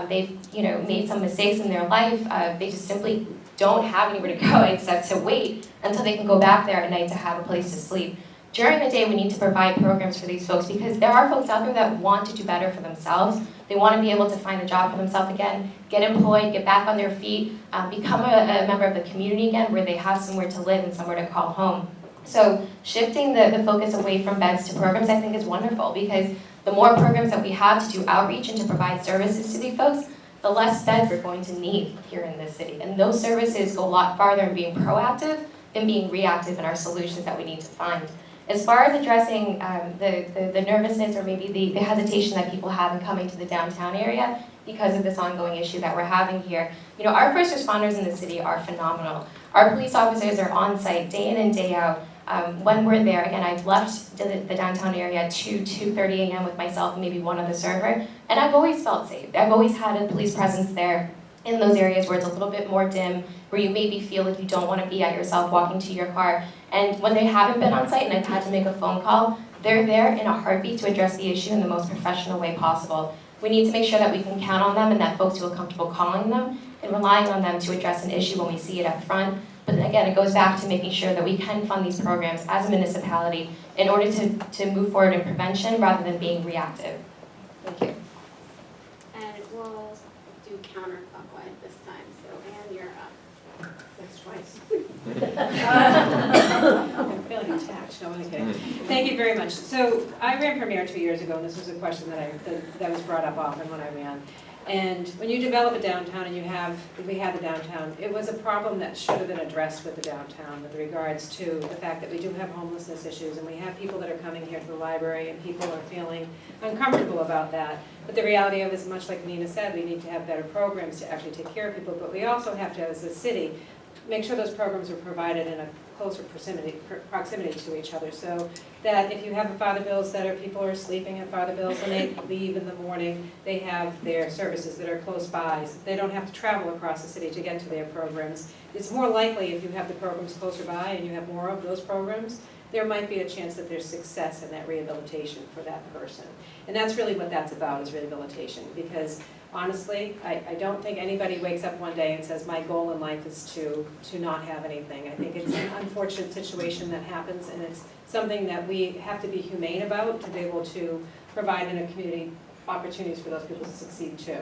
They've, made some mistakes in their life. They just simply don't have anywhere to go except to wait until they can go back there at night to have a place to sleep. During the day, we need to provide programs for these folks because there are folks out there that want to do better for themselves. They want to be able to find a job for themselves again, get employed, get back on their feet, become a member of the community again where they have somewhere to live and somewhere to call home. So shifting the focus away from beds to programs I think is wonderful because the more programs that we have to do outreach and to provide services to these folks, the less beds we're going to need here in this city. And those services go a lot farther in being proactive than being reactive in our solutions that we need to find. As far as addressing the nervousness or maybe the hesitation that people have in coming to the downtown area because of this ongoing issue that we're having here, our first responders in the city are phenomenal. Our police officers are on site day in and day out. When we're there, again, I've left the downtown area at 2:30 a.m. with myself and maybe one other server, and I've always felt safe. I've always had a police presence there in those areas where it's a little bit more dim, where you maybe feel like you don't want to be at yourself walking to your car. And when they haven't been on site and I've had to make a phone call, they're there in a heartbeat to address the issue in the most professional way possible. We need to make sure that we can count on them and that folks feel comfortable calling them and relying on them to address an issue when we see it up front. But again, it goes back to making sure that we can fund these programs as a municipality in order to move forward in prevention rather than being reactive. Thank you. And we'll do counterclockwise this time, so Anne, you're up. That's twice. I'm feeling attacked. No, I'm kidding. Thank you very much. So I ran for mayor 2 years ago, and this was a question that was brought up often when I ran. And when you develop a downtown, and we had the downtown, it was a problem that should have been addressed with the downtown with regards to the fact that we do have homelessness issues, and we have people that are coming here to the library, and people are feeling uncomfortable about that. But the reality of it is, much like Nina said, we need to have better programs to actually take care of people, but we also have to, as a city, make sure those programs are provided in a closer proximity to each other, so that if you have a Father Bill's that people are sleeping at Father Bill's and they leave in the morning, they have their services that are close by. So they don't have to travel across the city to get to their programs. It's more likely if you have the programs closer by and you have more of those programs, there might be a chance that there's success in that rehabilitation for that person. And that's really what that's about, is rehabilitation, because honestly, I don't think anybody wakes up one day and says, my goal in life is to not have anything. I think it's an unfortunate situation that happens, and it's something that we have to be humane about to be able to provide in a community opportunities for those people to succeed too.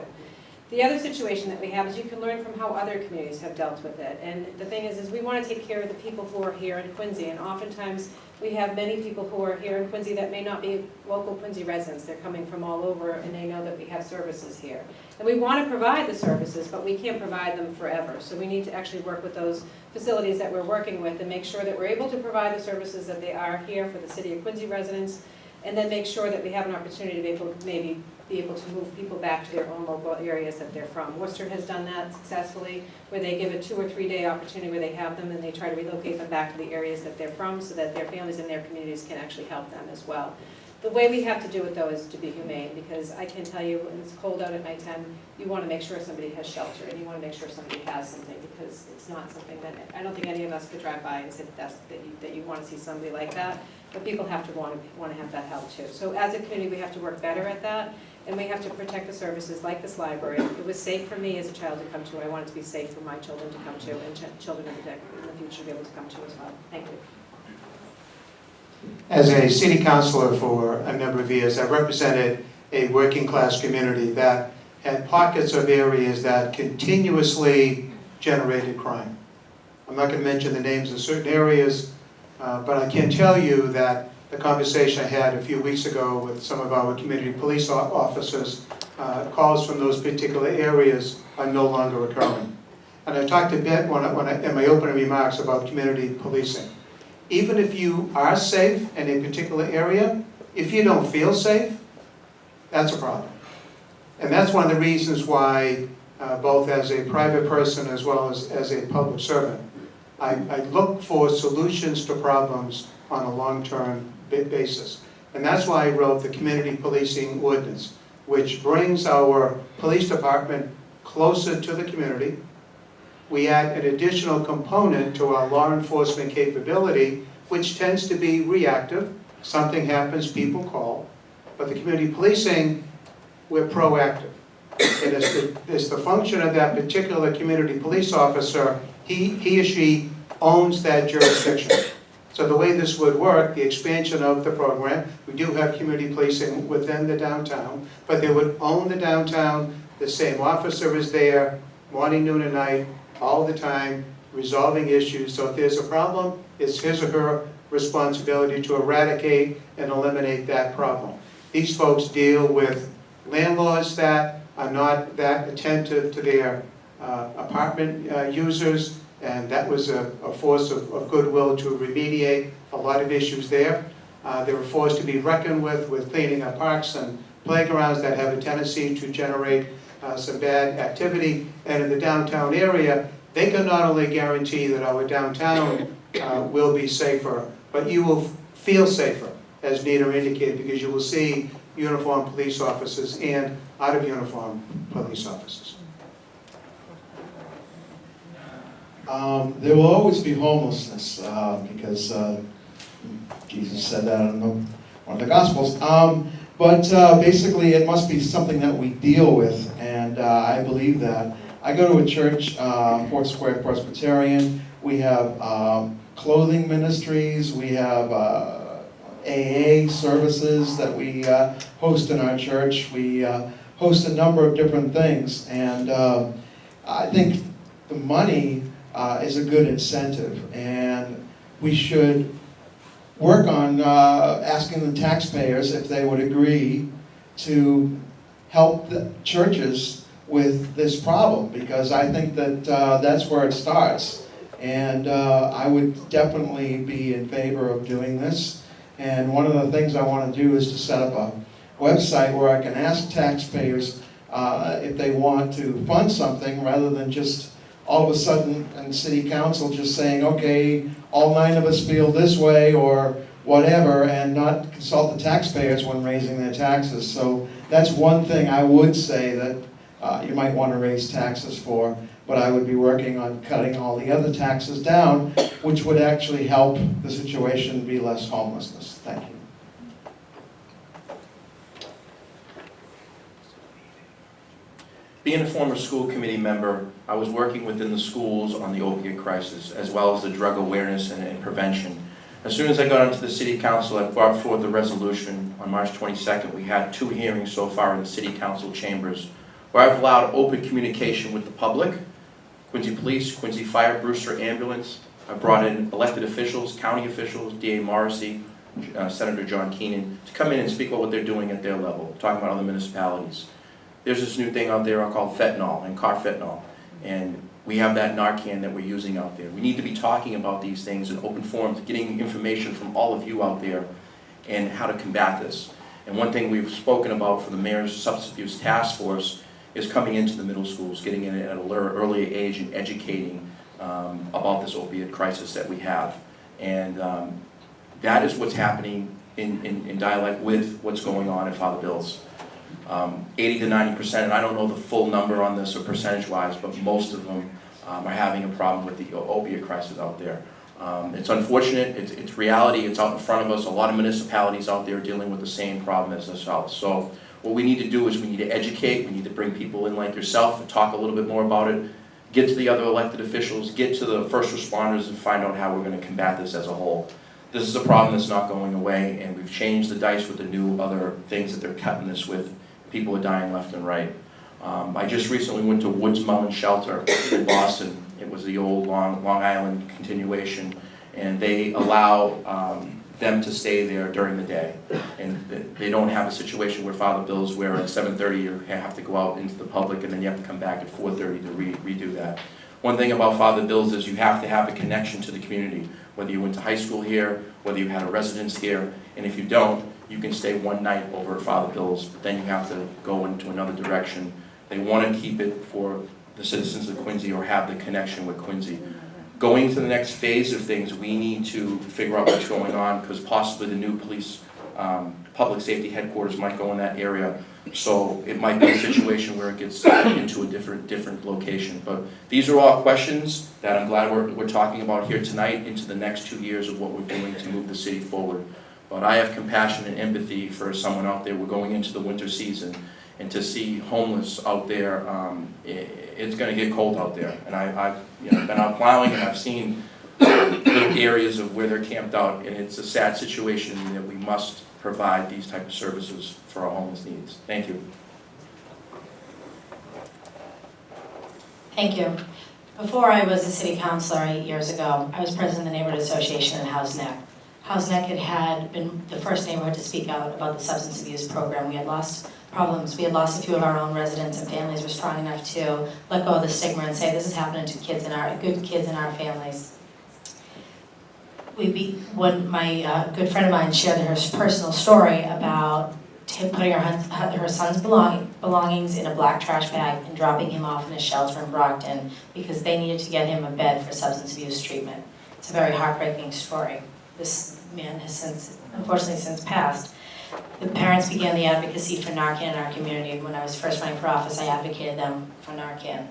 The other situation that we have is you can learn from how other communities have dealt with it. And the thing is we want to take care of the people who are here in Quincy, and oftentimes we have many people who are here in Quincy that may not be local Quincy residents. They're coming from all over, and they know that we have services here. And we want to provide the services, but we can't provide them forever. So we need to actually work with those facilities that we're working with and make sure that we're able to provide the services that they are here for the city of Quincy residents, and then make sure that we have an opportunity to be able to move people back to their own local areas that they're from. Worcester has done that successfully, where they give a 2 or 3 day opportunity where they have them and they try to relocate them back to the areas that they're from so that their families and their communities can actually help them as well. The way we have to do it though is to be humane, because I can tell you when it's cold out at nighttime, you want to make sure somebody has shelter and you want to make sure somebody has something, because it's not something that, I don't think any of us could drive by and say that you want to see somebody like that, but people have to want to have that help too. So as a community, we have to work better at that, and we have to protect the services like this library. It was safe for me as a child to come to. I want it to be safe for my children to come to, and children in the future to be able to come to as well. Thank you. As a city councilor for a number of years, I represented a working class community that had pockets of areas that continuously generated crime. I'm not going to mention the names of certain areas, but I can tell you that the conversation I had a few weeks ago with some of our community police officers, calls from those particular areas are no longer occurring. And I talked a bit in my opening remarks about community policing. Even if you are safe in a particular area, if you don't feel safe, that's a problem. And that's one of the reasons why, both as a private person as well as a public servant, I look for solutions to problems on a long-term basis. And that's why I wrote the community policing ordinance, which brings our police department closer to the community, we add an additional component to our law enforcement capability, which tends to be reactive. Something happens, people call. But the community policing, we're proactive. And it's the function of that particular community police officer, he or she owns that jurisdiction. So the way this would work, the expansion of the program, we do have community policing within the downtown, but they would own the downtown, the same officer is there, morning, noon, and night, all the time, resolving issues. So if there's a problem, it's his or her responsibility to eradicate and eliminate that problem. These folks deal with landlords that are not that attentive to their apartment users, and that was a force of goodwill to remediate a lot of issues there. They were forced to be reckoned with cleaning up parks and playgrounds that have a tendency to generate some bad activity. And in the downtown area, they can not only guarantee that our downtown will be safer, but you will feel safer, as Nita indicated, because you will see uniformed police officers and out-of-uniform police officers. There will always be homelessness because Jesus said that in one of the Gospels. But basically, it must be something that we deal with, and I believe that. I go to a church, Fort Square Presbyterian. We have clothing ministries. We have AA services that we host in our church. We host a number of different things, and I think the money is a good incentive, and we should work on asking the taxpayers if they would agree to help the churches with this problem, because I think that that's where it starts. And I would definitely be in favor of doing this. And one of the things I want to do is to set up a website where I can ask taxpayers if they want to fund something, rather than just all of a sudden in city council just saying, okay, all 9 of us feel this way or whatever, and not consult the taxpayers when raising their taxes. So that's one thing I would say that you might want to raise taxes for, but I would be working on cutting all the other taxes down, which would actually help the situation be less homelessness. Thank you. Being a former school committee member, I was working within the schools on the opiate crisis, as well as the drug awareness and prevention. As soon as I got into the city council, I brought forth a resolution on March 22nd. We had 2 hearings so far in the city council chambers, where I've allowed open communication with the public, Quincy Police, Quincy Fire, Brewster Ambulance. I brought in elected officials, county officials, DA Morrissey, Senator John Keenan, to come in and speak about what they're doing at their level, talking about other municipalities. There's this new thing out there called fentanyl and carfentanil, and we have that Narcan that we're using out there. We need to be talking about these things in open forums, getting information from all of you out there and how to combat this. And one thing we've spoken about for the Mayor's Substance Abuse Task Force is coming into the middle schools, getting in at an earlier age and educating about this opiate crisis that we have. And that is what's happening in dialect with what's going on in Father Bill's. 80 to 90%, and I don't know the full number on this or percentage-wise, but most of them are having a problem with the opiate crisis out there. It's unfortunate, it's reality, it's out in front of us. A lot of municipalities out there are dealing with the same problem as ourselves. So what we need to do is we need to educate, we need to bring people in like yourself and talk a little bit more about it, get to the other elected officials, get to the first responders, and find out how we're going to combat this as a whole. This is a problem that's not going away, and we've changed the dice with the new other things that they're cutting this with. People are dying left and right. I just recently went to Woods Mountain Shelter in Boston. It was the old Long Island continuation, and they allow them to stay there during the day. And they don't have a situation where Father Bill's, where at 7:30 you have to go out into the public and then you have to come back at 4:30 to redo that. One thing about Father Bill's is you have to have a connection to the community, whether you went to high school here, whether you had a residence here, and if you don't, you can stay one night over at Father Bill's, but then you have to go into another direction. They want to keep it for the citizens of Quincy or have the connection with Quincy. Going to the next phase of things, we need to figure out what's going on, because possibly the new police public safety headquarters might go in that area. So it might be a situation where it gets into a different location. But these are all questions that I'm glad we're talking about here tonight into the next 2 years of what we're doing to move the city forward. But I have compassion and empathy for someone out there. We're going into the winter season, and to see homeless out there, it's going to get cold out there. And I've been out plowing, and I've seen little areas of where they're camped out, and it's a sad situation that we must provide these type of services for our homeless needs. Thank you. Thank you. Before I was a city councilor 8 years ago, I was president of the neighborhood association in House Neck. House Neck had been the first neighborhood to speak out about the substance abuse program. We had lost problems. We had lost a few of our own residents, and families were strong enough to let go of the stigma and say, this is happening to good kids in our families. When my good friend of mine shared her personal story about putting her son's belongings in a black trash bag and dropping him off in a shelter in Brockton because they needed to get him a bed for substance abuse treatment. It's a very heartbreaking story. This man has unfortunately since passed. The parents began the advocacy for Narcan in our community. When I was first running for office, I advocated them for Narcan.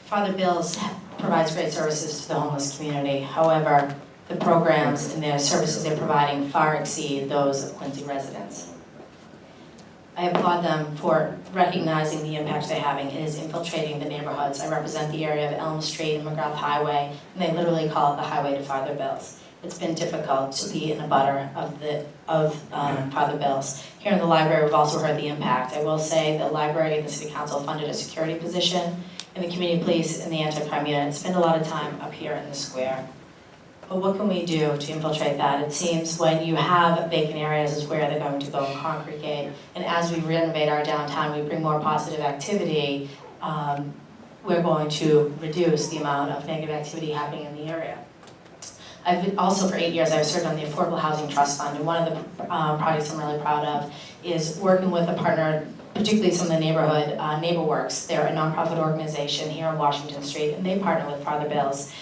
Father Bill's provides great services to the homeless community. However, the programs and the services they're providing far exceed those of Quincy residents. I applaud them for recognizing the impact they're having. It is infiltrating the neighborhoods. I represent the area of Elm Street and McGrath Highway, and they literally call it the highway to Father Bill's. It's been difficult to be in a butter of Father Bill's. Here in the library, we've also heard the impact. I will say the library and the city council funded a security position, and the community police and the anti-crime unit spend a lot of time up here in the square. But what can we do to infiltrate that? It seems when you have vacant areas is where they're going to go and congregate. And as we renovate our downtown, we bring more positive activity, we're going to reduce the amount of negative activity happening in the area. I've been also for 8 years, I've served on the Affordable Housing Trust Fund, and one of the projects I'm really proud of is working with a partner, particularly some of the neighborhood, NeighborWorks. They're a nonprofit organization here on Washington Street, and they partner with Father Bill's.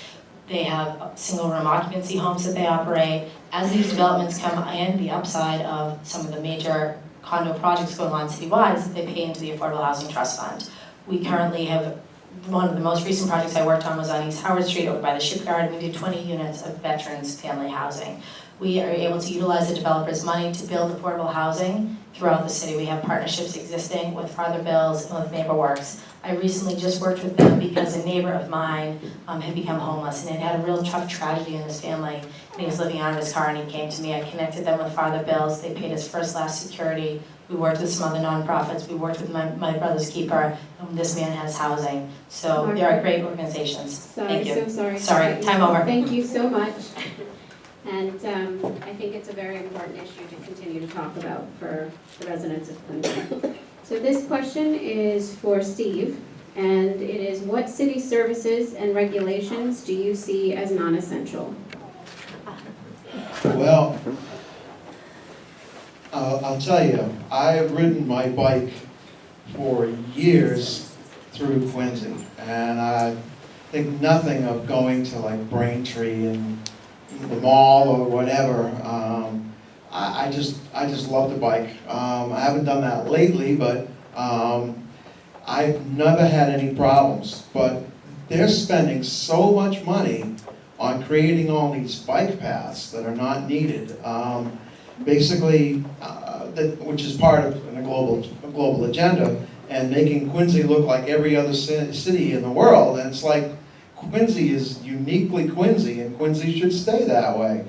They have single-room occupancy homes that they operate. As these developments come in, the upside of some of the major condo projects going on citywide is that they pay into the Affordable Housing Trust Fund. We currently have, one of the most recent projects I worked on was on East Howard Street over by the shipyard. We did 20 units of veterans family housing. We are able to utilize the developer's money to build affordable housing throughout the city. We have partnerships existing with Father Bill's and with NeighborWorks. I recently just worked with them because a neighbor of mine had become homeless and had had a real tough tragedy in his family, and he was living out of his car, and he came to me. I connected them with Father Bill's. They paid his first last security. We worked with some other nonprofits. We worked with my brother's keeper, and this man has housing. So they are great organizations. Thank you. So sorry. Sorry, time over. Thank you so much. And I think it's a very important issue to continue to talk about for the residents of Quincy. So this question is for Steve, and it is, what city services and regulations do you see as non-essential? Well, I'll tell you, I've ridden my bike for years through Quincy, and I think nothing of going to like Braintree and the mall or whatever. I just love the bike. I haven't done that lately, but I've never had any problems. But they're spending so much money on creating all these bike paths that are not needed. Basically, which is part of a global agenda, and making Quincy look like every other city in the world. And it's like, Quincy is uniquely Quincy, and Quincy should stay that way.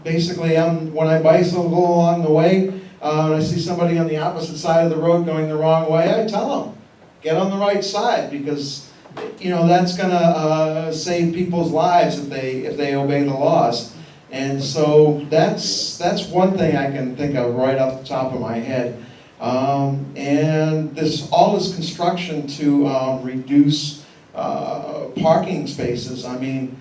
Basically, when I bicycle along the way, and I see somebody on the opposite side of the road going the wrong way, I tell them, get on the right side, because that's going to save people's lives if they obey the laws. And so that's one thing I can think of right off the top of my head. And all this construction to reduce parking spaces. I mean,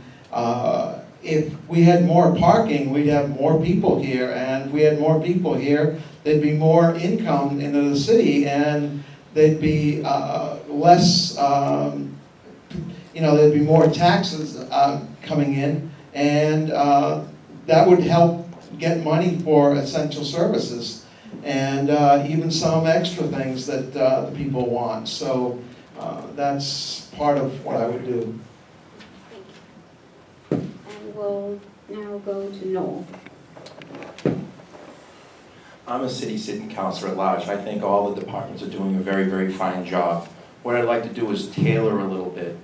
if we had more parking, we'd have more people here, and if we had more people here, there'd be more income into the city, and there'd be less, there'd be more taxes coming in, and that would help get money for essential services. and even some extra things that the people want. So that's part of what I would do. And we'll now go to Noel. I'm a city sitting councillor at large. I think all the departments are doing a very, very fine job. What I'd like to do is tailor a little bit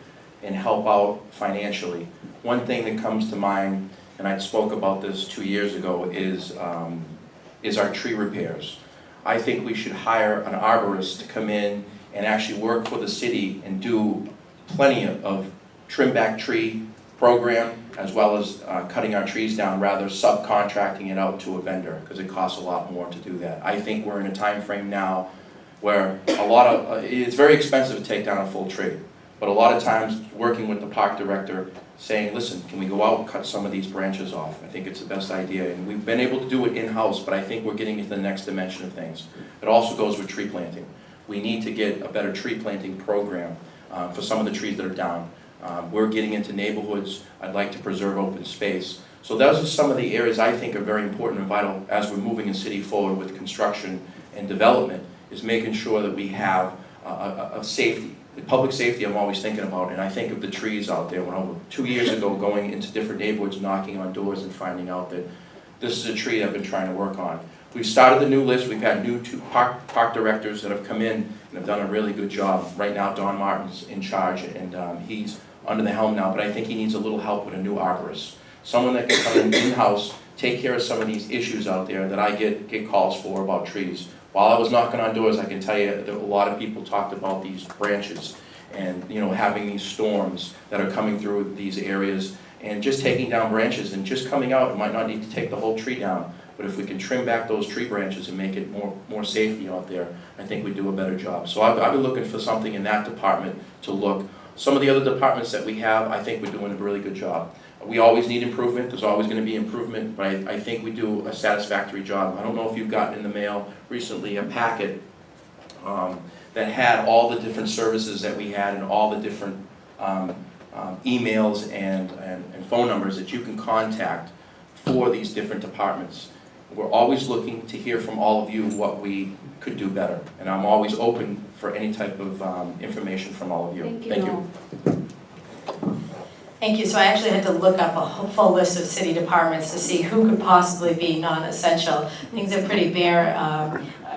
and help out financially. One thing that comes to mind, and I spoke about this 2 years ago, is our tree repairs. I think we should hire an arborist to come in and actually work for the city and do plenty of trim back tree program, as well as cutting our trees down, rather subcontracting it out to a vendor, because it costs a lot more to do that. I think we're in a time frame now where it's very expensive to take down a full tree, but a lot of times working with the park director, saying, listen, can we go out and cut some of these branches off? I think it's the best idea, and we've been able to do it in-house, but I think we're getting into the next dimension of things. It also goes with tree planting. We need to get a better tree planting program for some of the trees that are down. We're getting into neighborhoods. I'd like to preserve open space. So those are some of the areas I think are very important and vital as we're moving the city forward with construction and development, is making sure that we have a safety. The public safety I'm always thinking about, and I think of the trees out there. When I was 2 years ago going into different neighborhoods, knocking on doors and finding out that this is a tree I've been trying to work on. We've started the new list. We've had new two park directors that have come in and have done a really good job. Right now, Don Martin's in charge, and he's under the helm now, but I think he needs a little help with a new arborist. Someone that can come in-house, take care of some of these issues out there that I get calls for about trees. While I was knocking on doors, I can tell you that a lot of people talked about these branches and having these storms that are coming through these areas, and just taking down branches and just coming out. It might not need to take the whole tree down, but if we can trim back those tree branches and make it more safety out there, I think we do a better job. So I've been looking for something in that department to look. Some of the other departments that we have, I think we're doing a really good job. We always need improvement. There's always going to be improvement, but I think we do a satisfactory job. I don't know if you've gotten in the mail recently a packet that had all the different services that we had and all the different emails and phone numbers that you can contact for these different departments. We're always looking to hear from all of you what we could do better, and I'm always open for any type of information from all of you. Thank you. Thank you. So I actually had to look up a full list of city departments to see who could possibly be non-essential. Things are pretty bare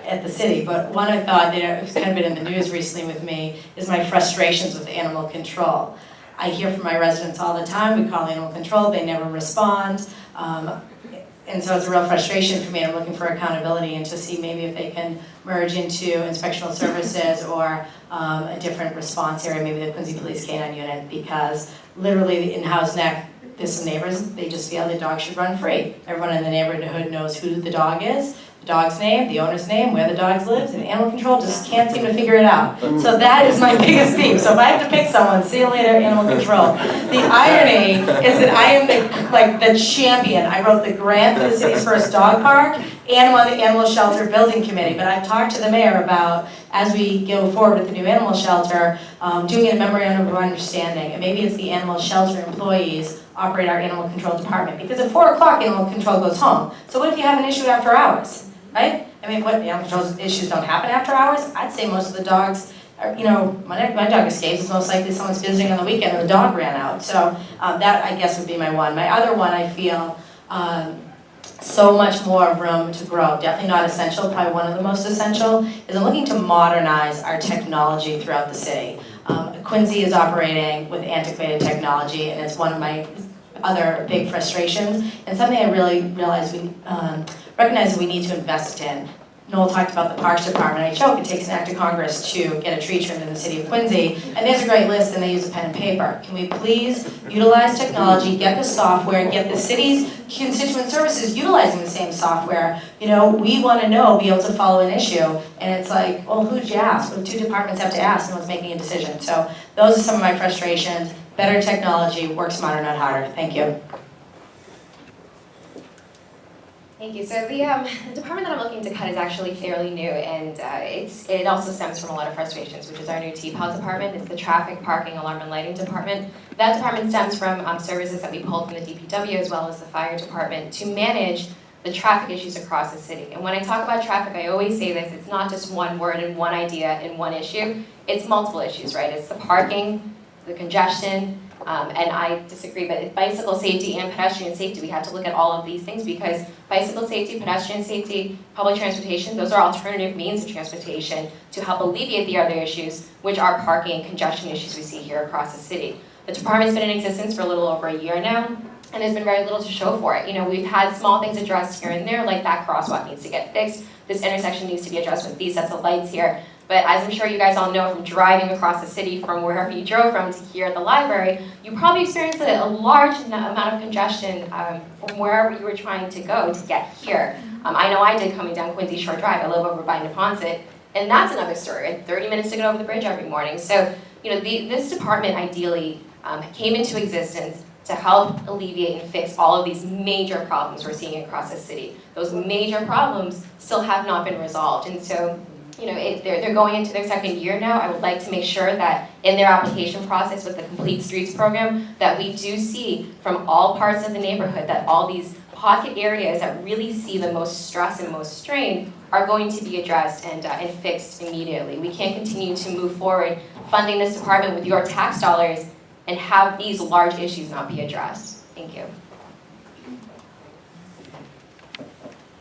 at the city, but one I thought that has kind of been in the news recently with me is my frustrations with animal control. I hear from my residents all the time. We call animal control, they never respond. And so it's a real frustration for me. I'm looking for accountability and to see maybe if they can merge into inspectional services or a different response area, maybe the Quincy Police Canine Unit, because literally in House Neck, there's some neighbors, they just feel the dog should run free. Everyone in the neighborhood knows who the dog is, the dog's name, the owner's name, where the dog lives, and animal control just can't seem to figure it out. So that is my biggest beef. So if I have to pick someone, see you later, animal control. The irony is that I am the champion. I wrote the grant for the city's first dog park, and I'm on the animal shelter building committee. But I've talked to the mayor about, as we go forward with the new animal shelter, doing a memorandum of understanding. And maybe it's the animal shelter employees operate our animal control department. Because at 4 o'clock, animal control goes home. So what if you have an issue after hours? Right? I mean, what animal control issues don't happen after hours? I'd say most of the dogs are, my dog escapes. It's most likely someone's visiting on the weekend and the dog ran out. So that, I guess, would be my one. My other one, I feel so much more room to grow. Definitely not essential, probably one of the most essential, is I'm looking to modernize our technology throughout the city. Quincy is operating with antiquated technology, and it's one of my other big frustrations, and something I really recognize we need to invest in. Noel talked about the Parks Department. I joke it takes an act of Congress to get a tree trimmed in the city of Quincy, and there's a great list, and they use a pen and paper. Can we please utilize technology, get the software, get the city's constituent services utilizing the same software? We want to be able to follow an issue, and it's like, well, who'd you ask? Well, 2 departments have to ask, and one's making a decision. So those are some of my frustrations. Better technology, work smarter, not harder. Thank you. Thank you. So the department that I'm looking to cut is actually fairly new, and it also stems from a lot of frustrations, which is our new TPAL department. It's the Traffic, Parking, Alarm, and Lighting Department. That department stems from services that we pulled from the DPW as well as the Fire Department to manage the traffic issues across the city. And when I talk about traffic, I always say this, it's not just one word and one idea and one issue, it's multiple issues, right? It's the parking, the congestion, and I disagree, but bicycle safety and pedestrian safety, we have to look at all of these things because bicycle safety, pedestrian safety, public transportation, those are alternative means of transportation to help alleviate the other issues, which are parking and congestion issues we see here across the city. The department's been in existence for a little over a year now, and there's been very little to show for it. You know, we've had small things addressed here and there, like that crosswalk needs to get fixed, this intersection needs to be addressed with these sets of lights here. But as I'm sure you guys all know from driving across the city from wherever you drove from to here at the library, you probably experienced a large amount of congestion from wherever you were trying to go to get here. I know I did coming down Quincy Shore Drive. I live over by Neponset, and that's another story. I had 30 minutes to get over the bridge every morning. So, you know, this department ideally came into existence to help alleviate and fix all of these major problems we're seeing across the city. Those major problems still have not been resolved, and so, you know, they're going into their second year now. I would like to make sure that in their application process with the Complete Streets program, that we do see from all parts of the neighborhood that all these pocket areas that really see the most stress and most strain are going to be addressed and fixed immediately. We can't continue to move forward funding this department with your tax dollars and have these large issues not be addressed. Thank you.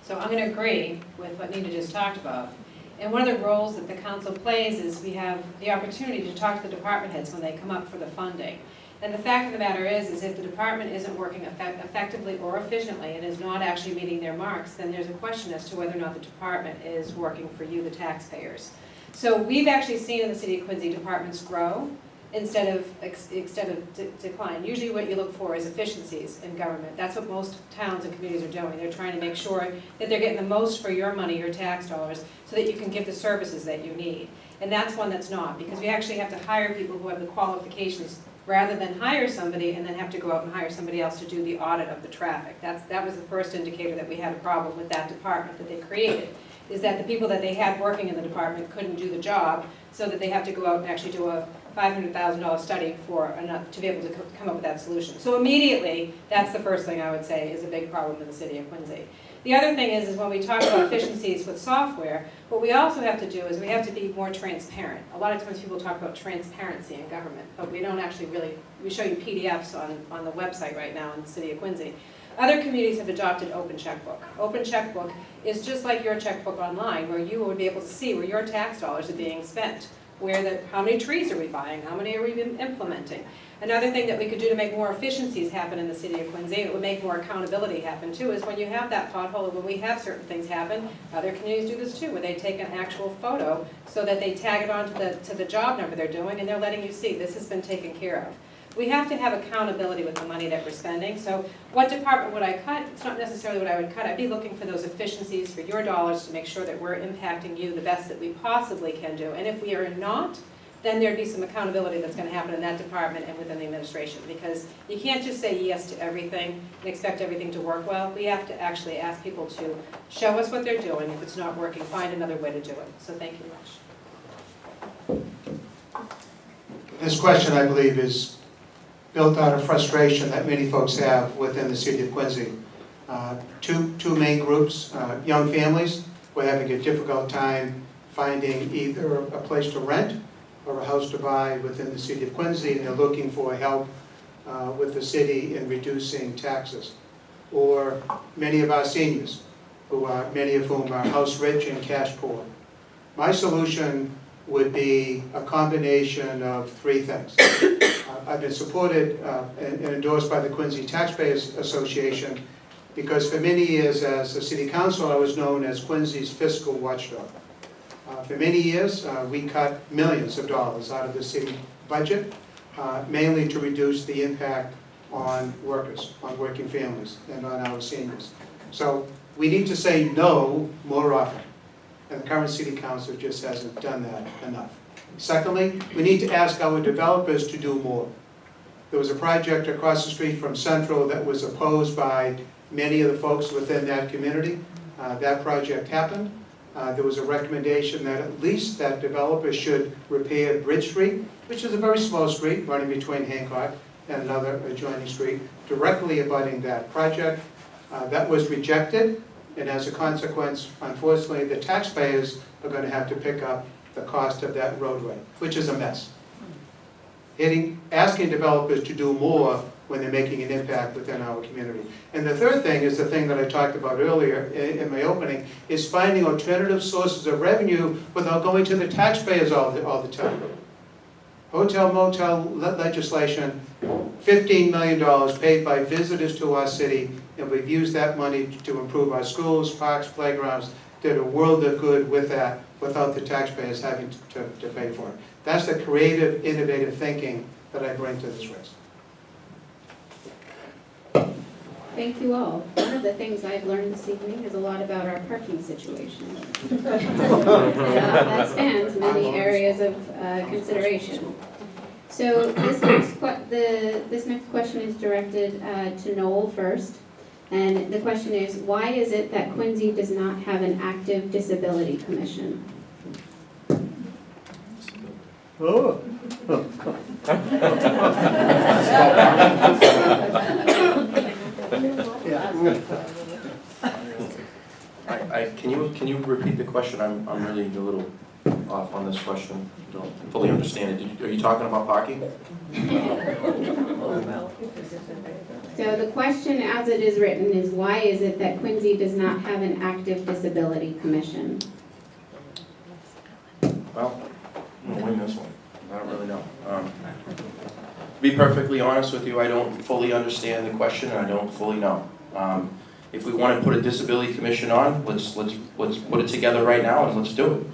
So I'm going to agree with what Nita just talked about. And one of the roles that the council plays is we have the opportunity to talk to the department heads when they come up for the funding. And the fact of the matter is if the department isn't working effectively or efficiently and is not actually meeting their marks, then there's a question as to whether or not the department is working for you, the taxpayers. So we've actually seen in the city of Quincy departments grow instead of decline. Usually what you look for is efficiencies in government. That's what most towns and communities are doing. They're trying to make sure that they're getting the most for your money, your tax dollars, so that you can give the services that you need. And that's one that's not, because we actually have to hire people who have the qualifications rather than hire somebody and then have to go out and hire somebody else to do the audit of the traffic. That was the first indicator that we had a problem with that department that they created, is that the people that they had working in the department couldn't do the job, so that they have to go out and actually do a $500,000 study to be able to come up with that solution. So immediately, that's the first thing I would say is a big problem in the city of Quincy. The other thing is when we talk about efficiencies with software, what we also have to do is we have to be more transparent. A lot of times people talk about transparency in government, but we don't actually really, we show you PDFs on the website right now in the city of Quincy. Other communities have adopted Open Checkbook. Open Checkbook is just like your checkbook online, where you would be able to see where your tax dollars are being spent. How many trees are we buying? How many are we implementing? Another thing that we could do to make more efficiencies happen in the city of Quincy, and it would make more accountability happen too, is when you have that pothole, and when we have certain things happen, other communities do this too, where they take an actual photo so that they tag it on to the job number they're doing, and they're letting you see this has been taken care of. We have to have accountability with the money that we're spending. So what department would I cut? It's not necessarily what I would cut. I'd be looking for those efficiencies for your dollars to make sure that we're impacting you the best that we possibly can do. And if we are not, then there'd be some accountability that's going to happen in that department and within the administration. Because you can't just say yes to everything and expect everything to work well. We have to actually ask people to show us what they're doing. If it's not working, find another way to do it. So thank you much. This question, I believe, is built out of frustration that many folks have within the city of Quincy. Two main groups, young families who are having a difficult time finding either a place to rent or a house to buy within the city of Quincy, and they're looking for help with the city in reducing taxes. Or many of our seniors, many of whom are house rich and cash poor. My solution would be a combination of three things. I've been supported and endorsed by the Quincy Taxpayers Association because for many years as a city councilor I was known as Quincy's fiscal watchdog. For many years we cut millions of dollars out of the city budget, mainly to reduce the impact on workers, on working families, and on our seniors. So we need to say no more often, and the current city council just hasn't done that enough. Secondly, we need to ask our developers to do more. There was a project across the street from Central that was opposed by many of the folks within that community. That project happened. There was a recommendation that at least that developers should repair Bridge Street, which is a very small street running between Hancock and another adjoining street, directly abutting that project. That was rejected and as a consequence, unfortunately, the taxpayers are going to have to pick up the cost of that roadway, which is a mess. Asking developers to do more when they're making an impact within our community. And the third thing is the thing that I talked about earlier in my opening, is finding alternative sources of revenue without going to the taxpayers all the time. Hotel motel legislation, $15 million paid by visitors to our city, and we've used that money to improve our schools, parks, playgrounds, did a world of good with that without the taxpayers having to pay for it. That's the creative, innovative thinking that I bring to this race. Thank you all. One of the things I've learned this evening is a lot about our parking situation. That spans many areas of consideration. So this next question is directed to Noel first. And the question is, why is it that Quincy does not have an active disability commission? Oh. Can you repeat the question? I'm really a little off on this question. I don't fully understand it. Are you talking about parking? So the question as it is written is, why is it that Quincy does not have an active disability commission? Well, I'm gonna win this one. I don't really know. To be perfectly honest with you, I don't fully understand the question, and I don't fully know. If we want to put a disability commission on, let's put it together right now and let's do it.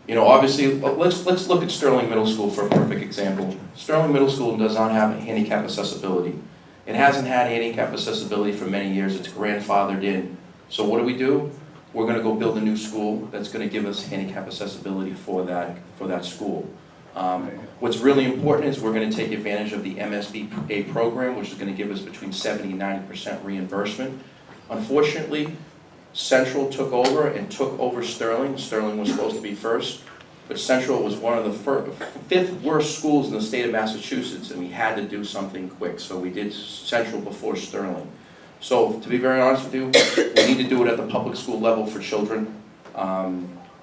You know, obviously, let's look at Sterling Middle School for a perfect example. Sterling Middle School does not have handicap accessibility. It hasn't had handicap accessibility for many years. It's grandfathered in. So what do? We're going to go build a new school that's going to give us handicap accessibility for that school. What's really important is we're going to take advantage of the MSBA program, which is going to give us between 70 and 90% reimbursement. Unfortunately, Central took over Sterling. Sterling was supposed to be first, but Central was one of the fifth worst schools in the state of Massachusetts, and we had to do something quick, so we did Central before Sterling. So, to be very honest with you, we need to do it at the public school level for children.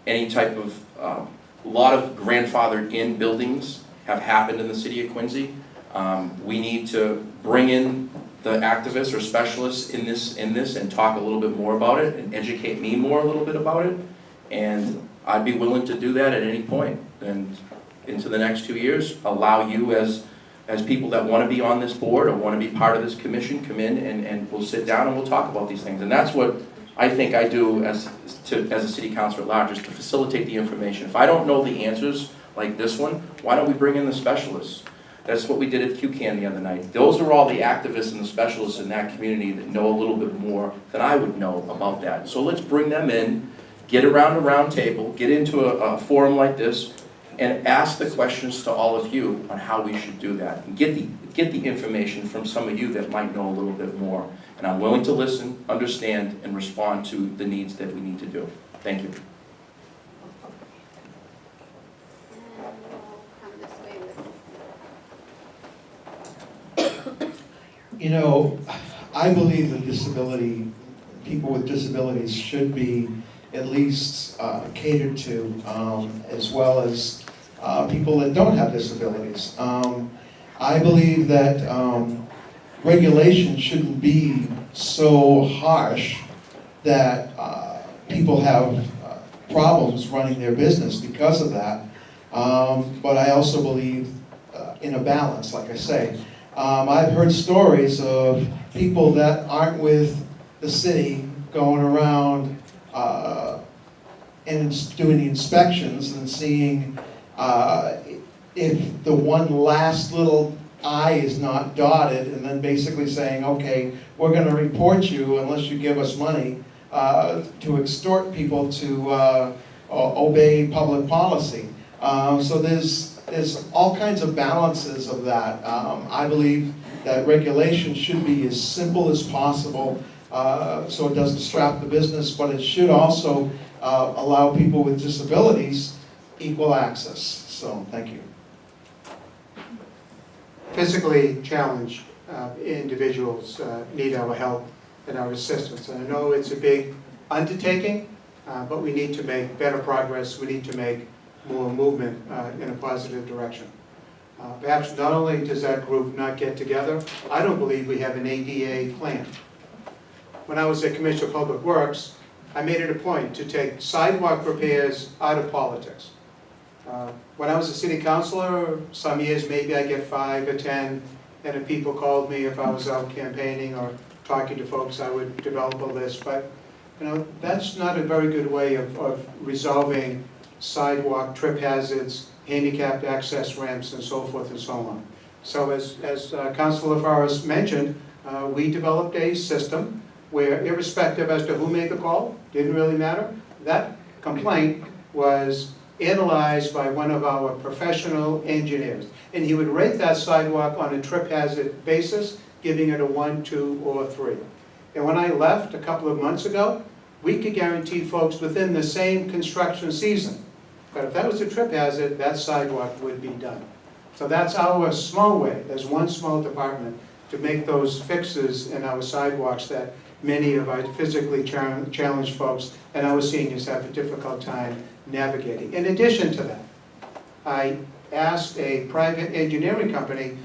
Any type of, a lot of grandfathered in buildings have happened in the city of Quincy. We need to bring in the activists or specialists in this and talk a little bit more about it and educate me more a little bit about it. And I'd be willing to do that at any point. And into the next 2 years, allow you as people that want to be on this board or want to be part of this commission, come in and we'll sit down and we'll talk about these things. And that's what I think I do as a city councilor at large, is to facilitate the information. If I don't know the answers like this one, why don't we bring in the specialists? That's what we did at QCAN the other night. Those are all the activists and the specialists in that community that know a little bit more than I would know about that. So let's bring them in, get around a round table, get into a forum like this, and ask the questions to all of you on how we should do that. And get the information from some of you that might know a little bit more. And I'm willing to listen, understand, and respond to the needs that we need to do. Thank you. You know, I believe that people with disabilities should be at least catered to, as well as people that don't have disabilities. I believe that regulation shouldn't be so harsh that people have problems running their business because of that. But I also believe in a balance, like I say. I've heard stories of people that aren't with the city going around and doing the inspections and seeing if the one last little I is not dotted, and then basically saying, okay, we're going to report you unless you give us money, to extort people to obey public policy. So there's all kinds of balances of that. I believe that regulation should be as simple as possible, so it doesn't strap the business, but it should also allow people with disabilities equal access. So, thank you. Physically challenged individuals need our help and our assistance. And I know it's a big undertaking, but we need to make better progress. We need to make more movement in a positive direction. Perhaps not only does that group not get together, I don't believe we have an ADA plan. When I was at Commissioner of Public Works, I made it a point to take sidewalk repairs out of politics. When I was a city councilor, some years maybe I get 5 or 10, and if people called me if I was out campaigning or talking to folks, I would develop a list. But that's not a very good way of resolving sidewalk trip hazards, handicapped access ramps, and so forth and so on. So as Councilor Laforest mentioned, we developed a system where, irrespective as to who made the call, didn't really matter, that complaint was analyzed by one of our professional engineers. And he would rate that sidewalk on a trip hazard basis, giving it a 1, 2, or 3. And when I left a couple of months ago, we could guarantee folks within the same construction season, but if that was a trip hazard, that sidewalk would be done. So that's our small way, as one small department, to make those fixes in our sidewalks that many of our physically challenged folks and our seniors have a difficult time navigating. In addition to that, I asked a private engineering company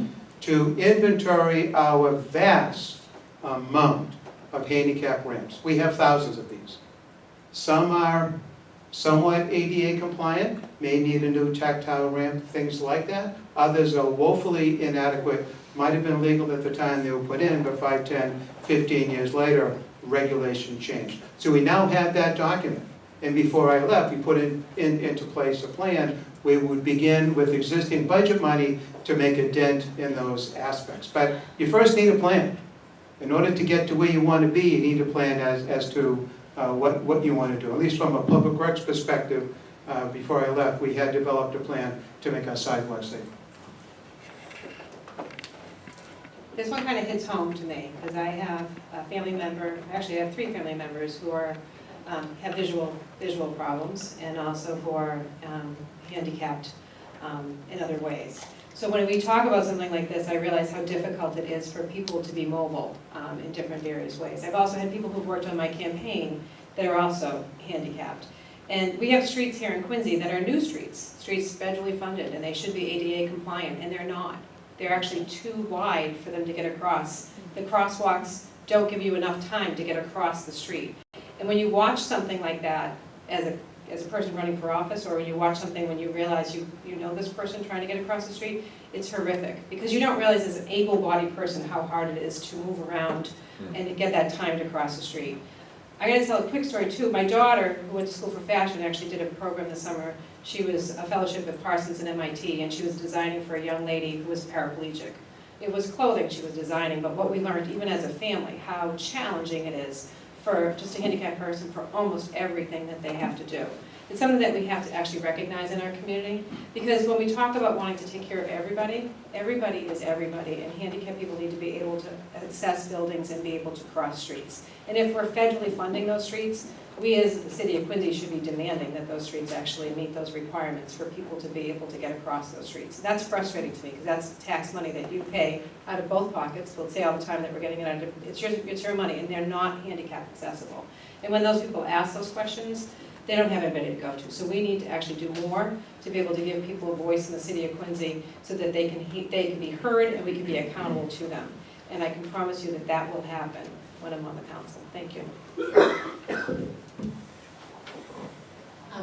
to inventory our vast amount of handicap ramps. We have thousands of these. Some are somewhat ADA compliant, may need a new tactile ramp, things like that. Others are woefully inadequate, might have been legal at the time they were put in, but 5, 10, 15 years later, regulation changed. So we now have that document. And before I left, we put into place a plan where we would begin with existing budget money to make a dent in those aspects. But you first need a plan. In order to get to where you want to be, you need a plan as to what you want to do. At least from a public works perspective, before I left, we had developed a plan to make our sidewalks safer. This one kind of hits home to me, because I have a family member, actually I have 3 family members who are, have visual problems, and also who are handicapped in other ways. So when we talk about something like this, I realize how difficult it is for people to be mobile in different various ways. I've also had people who've worked on my campaign that are also handicapped. And we have streets here in Quincy that are new streets federally funded, and they should be ADA compliant, and they're not. They're actually too wide for them to get across. The crosswalks don't give you enough time to get across the street. And when you watch something like that as a person running for office, or when you watch something when you realize you know this person trying to get across the street, it's horrific. Because you don't realize as an able-bodied person how hard it is to move around and to get that time to cross the street. I gotta tell a quick story too. My daughter, who went to school for fashion, actually did a program this summer. She was a fellowship at Parsons and MIT, and she was designing for a young lady who was paraplegic. It was clothing she was designing, but what we learned, even as a family, how challenging it is for just a handicapped person for almost everything that they have to do. It's something that we have to actually recognize in our community, because when we talk about wanting to take care of everybody, everybody is everybody, and handicapped people need to be able to access buildings and be able to cross streets. And if we're federally funding those streets, we as the city of Quincy should be demanding that those streets actually meet those requirements for people to be able to get across those streets. That's frustrating to me, because that's tax money that you pay out of both pockets. We'll say all the time that we're getting it out of different, it's your money, and they're not handicap accessible. And when those people ask those questions, they don't have anybody to go to. So we need to actually do more to be able to give people a voice in the city of Quincy so that they can be heard and we can be accountable to them. And I can promise you that that will happen when I'm on the council. Thank you.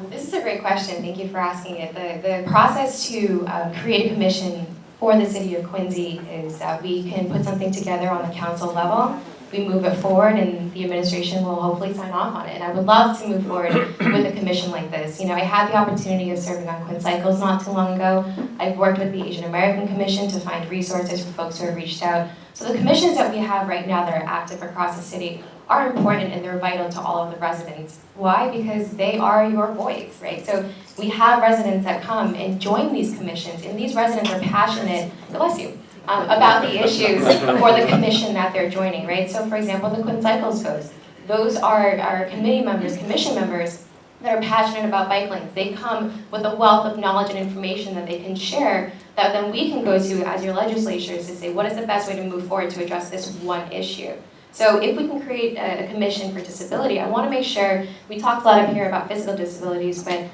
This is a great question. Thank you for asking it. The process to create a commission for the city of Quincy is that we can put something together on the council level. We move it forward, and the administration will hopefully sign off on it. And I would love to move forward with a commission like this. You know, I had the opportunity of serving on Quinn Cycles not too long ago. I've worked with the Asian American Commission to find resources for folks who have reached out. So the commissions that we have right now that are active across the city are important, and they're vital to all of the residents. Why? Because they are your voice, right? So we have residents that come and join these commissions, and these residents are passionate, bless you, about the issues for the commission that they're joining, right? So for example, the Quinn Cycles folks, those are our committee members, commission members that are passionate about bike lanes. They come with a wealth of knowledge and information that they can share that then we can go to as your legislatures to say, what is the best way to move forward to address this one issue? So if we can create a commission for disability, I want to make sure, we talked a lot up here about physical disabilities, but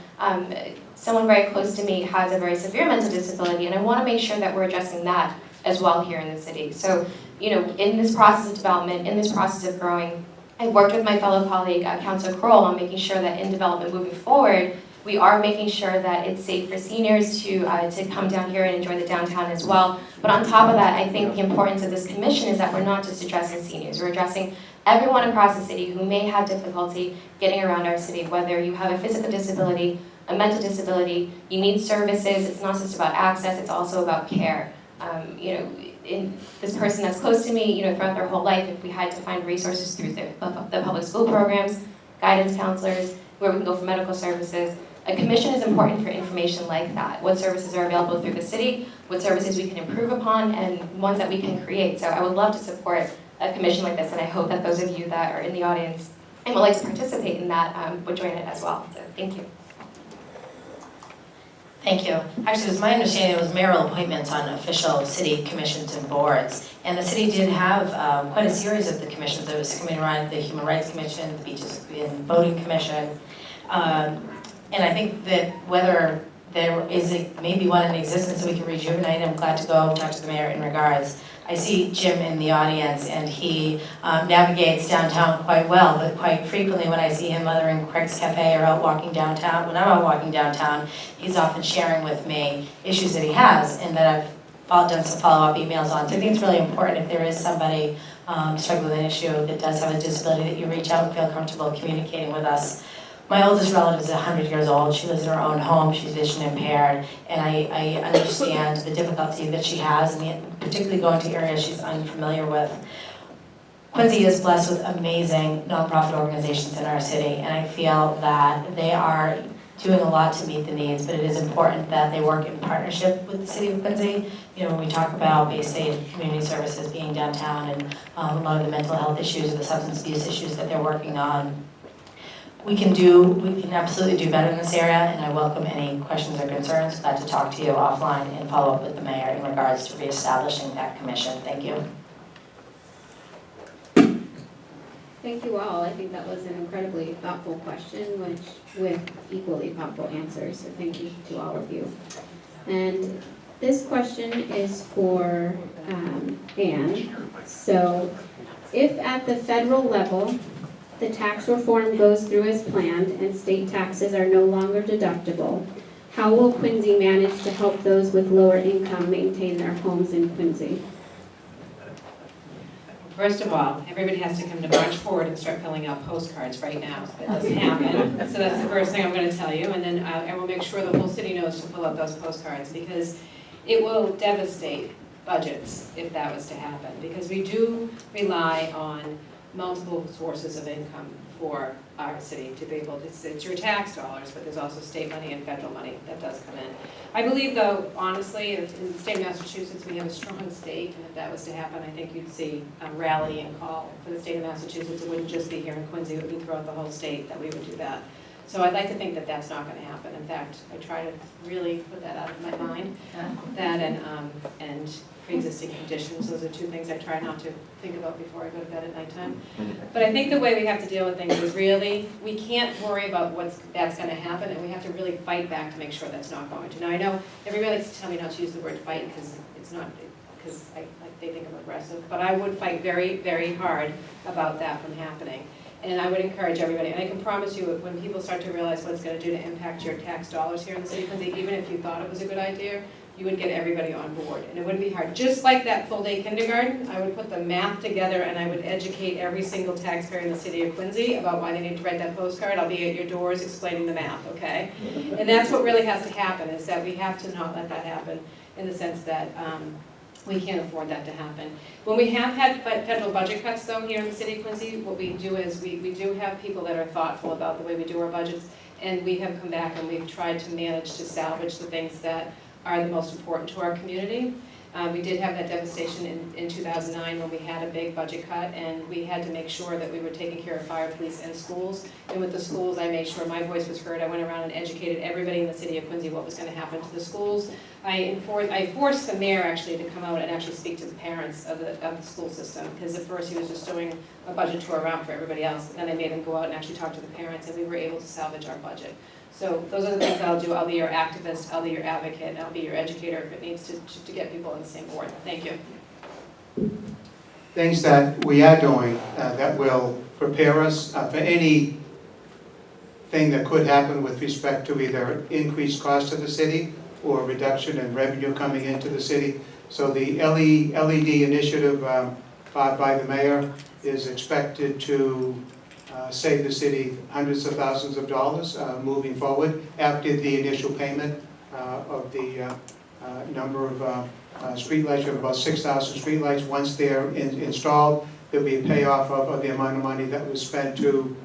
someone very close to me has a very severe mental disability, and I want to make sure that we're addressing that as well here in the city. So, you know, in this process of development, in this process of growing, I've worked with my fellow colleague, Councillor Kroll, on making sure that in development moving forward, we are making sure that it's safe for seniors to come down here and enjoy the downtown as well. But on top of that, I think the importance of this commission is that we're not just addressing seniors, we're addressing everyone across the city who may have difficulty getting around our city, whether you have a physical disability, a mental disability, you need services. It's not just about access, it's also about care. You know, in this person that's close to me, you know, throughout their whole life, if we had to find resources through the public school programs, guidance counselors, where we can go for medical services, a commission is important for information like that. What services are available through the city, what services we can improve upon, and ones that we can create. So I would love to support a commission like this, and I hope that those of you that are in the audience and would like to participate in that would join it as well. So thank you. Thank you. Actually, it was my understanding it was mayoral appointments on official city commissions and boards. And the city did have quite a series of the commissions. There was the Human Rights Commission, the Beaches and Voting Commission. And I think that whether there is maybe one in existence that we can rejuvenate, I'm glad to go talk to the mayor in regards. I see Jim in the audience, and he navigates downtown quite well, but quite frequently when I see him either in Craig's Cafe or out walking downtown, when I'm out walking downtown, he's often sharing with me issues that he has and that I've done some follow-up emails on. So I think it's really important if there is somebody struggling with an issue that does have a disability that you reach out and feel comfortable communicating with us. My oldest relative is 100 years old. She lives in her own home. She's vision impaired, and I understand the difficulty that she has, and particularly going to areas she's unfamiliar with. Quincy is blessed with amazing nonprofit organizations in our city, and I feel that they are doing a lot to meet the needs, but it is important that they work in partnership with the city of Quincy. You know, when we talk about base aid community services being downtown and a lot of the mental health issues or the substance abuse issues that they're working on, we can absolutely do better in this area, and I welcome any questions or concerns. Glad to talk to you offline and follow up with the mayor in regards to reestablishing that commission. Thank you. Thank you all. I think that was an incredibly thoughtful question, which with equally thoughtful answers. So thank you to all of you. And this question is for Anne. So if at the federal level, the tax reform goes through as planned and state taxes are no longer deductible, how will Quincy manage to help those with lower income maintain their homes in Quincy? First of all, everybody has to come to March Forward and start filling out postcards right now. That doesn't happen. So that's the first thing I'm going to tell you. And then I will make sure the whole city knows to fill out those postcards, because it will devastate budgets if that was to happen. Because we do rely on multiple sources of income for our city to be able to, it's your tax dollars, but there's also state money and federal money that does come in. I believe though, honestly, if in the state of Massachusetts, we have a strong state, and if that was to happen, I think you'd see a rallying call for the state of Massachusetts. It wouldn't just be here in Quincy, it would be throughout the whole state that we would do that. So I'd like to think that that's not going to happen. In fact, I try to really put that out of my mind, that and pre-existing conditions. Those are two things I try not to think about before I go to bed at nighttime. But I think the way we have to deal with things is really, we can't worry about that's going to happen, and we have to really fight back to make sure that's not going to. Now I know everybody likes to tell me not to use the word fight because it's not, because they think I'm aggressive, but I would fight very, very hard about that from happening. And I would encourage everybody, and I can promise you, when people start to realize what it's going to do to impact your tax dollars here in the city, because even if you thought it was a good idea, you would get everybody on board, and it wouldn't be hard. Just like that full-day kindergarten, I would put the math together, and I would educate every single taxpayer in the city of Quincy about why they need to write that postcard. I'll be at your doors explaining the math, okay? And that's what really has to happen, is that we have to not let that happen, in the sense that we can't afford that to happen. When we have had federal budget cuts, though, here in the city of Quincy, what we do is we do have people that are thoughtful about the way we do our budgets, and we have come back and we've tried to manage to salvage the things that are the most important to our community. We did have that devastation in 2009 when we had a big budget cut, and we had to make sure that we were taking care of fire, police, and schools. And with the schools, I made sure my voice was heard. I went around and educated everybody in the city of Quincy what was going to happen to the schools. I forced the mayor actually to come out and actually speak to the parents of the school system, because at first he was just doing a budget tour around for everybody else. And then I made him go out and actually talk to the parents, and we were able to salvage our budget. So those are the things I'll do. I'll be your activist, I'll be your advocate, and I'll be your educator if it needs to get people on the same board. Thank you. Things that we are doing that will prepare us for any thing that could happen with respect to either increased cost to the city or reduction in revenue coming into the city. So the LED initiative by the mayor is expected to save the city hundreds of thousands of dollars moving forward after the initial payment of the number of streetlights. We have about 6,000 streetlights. Once they're installed, there'll be a payoff of the amount of money that was spent to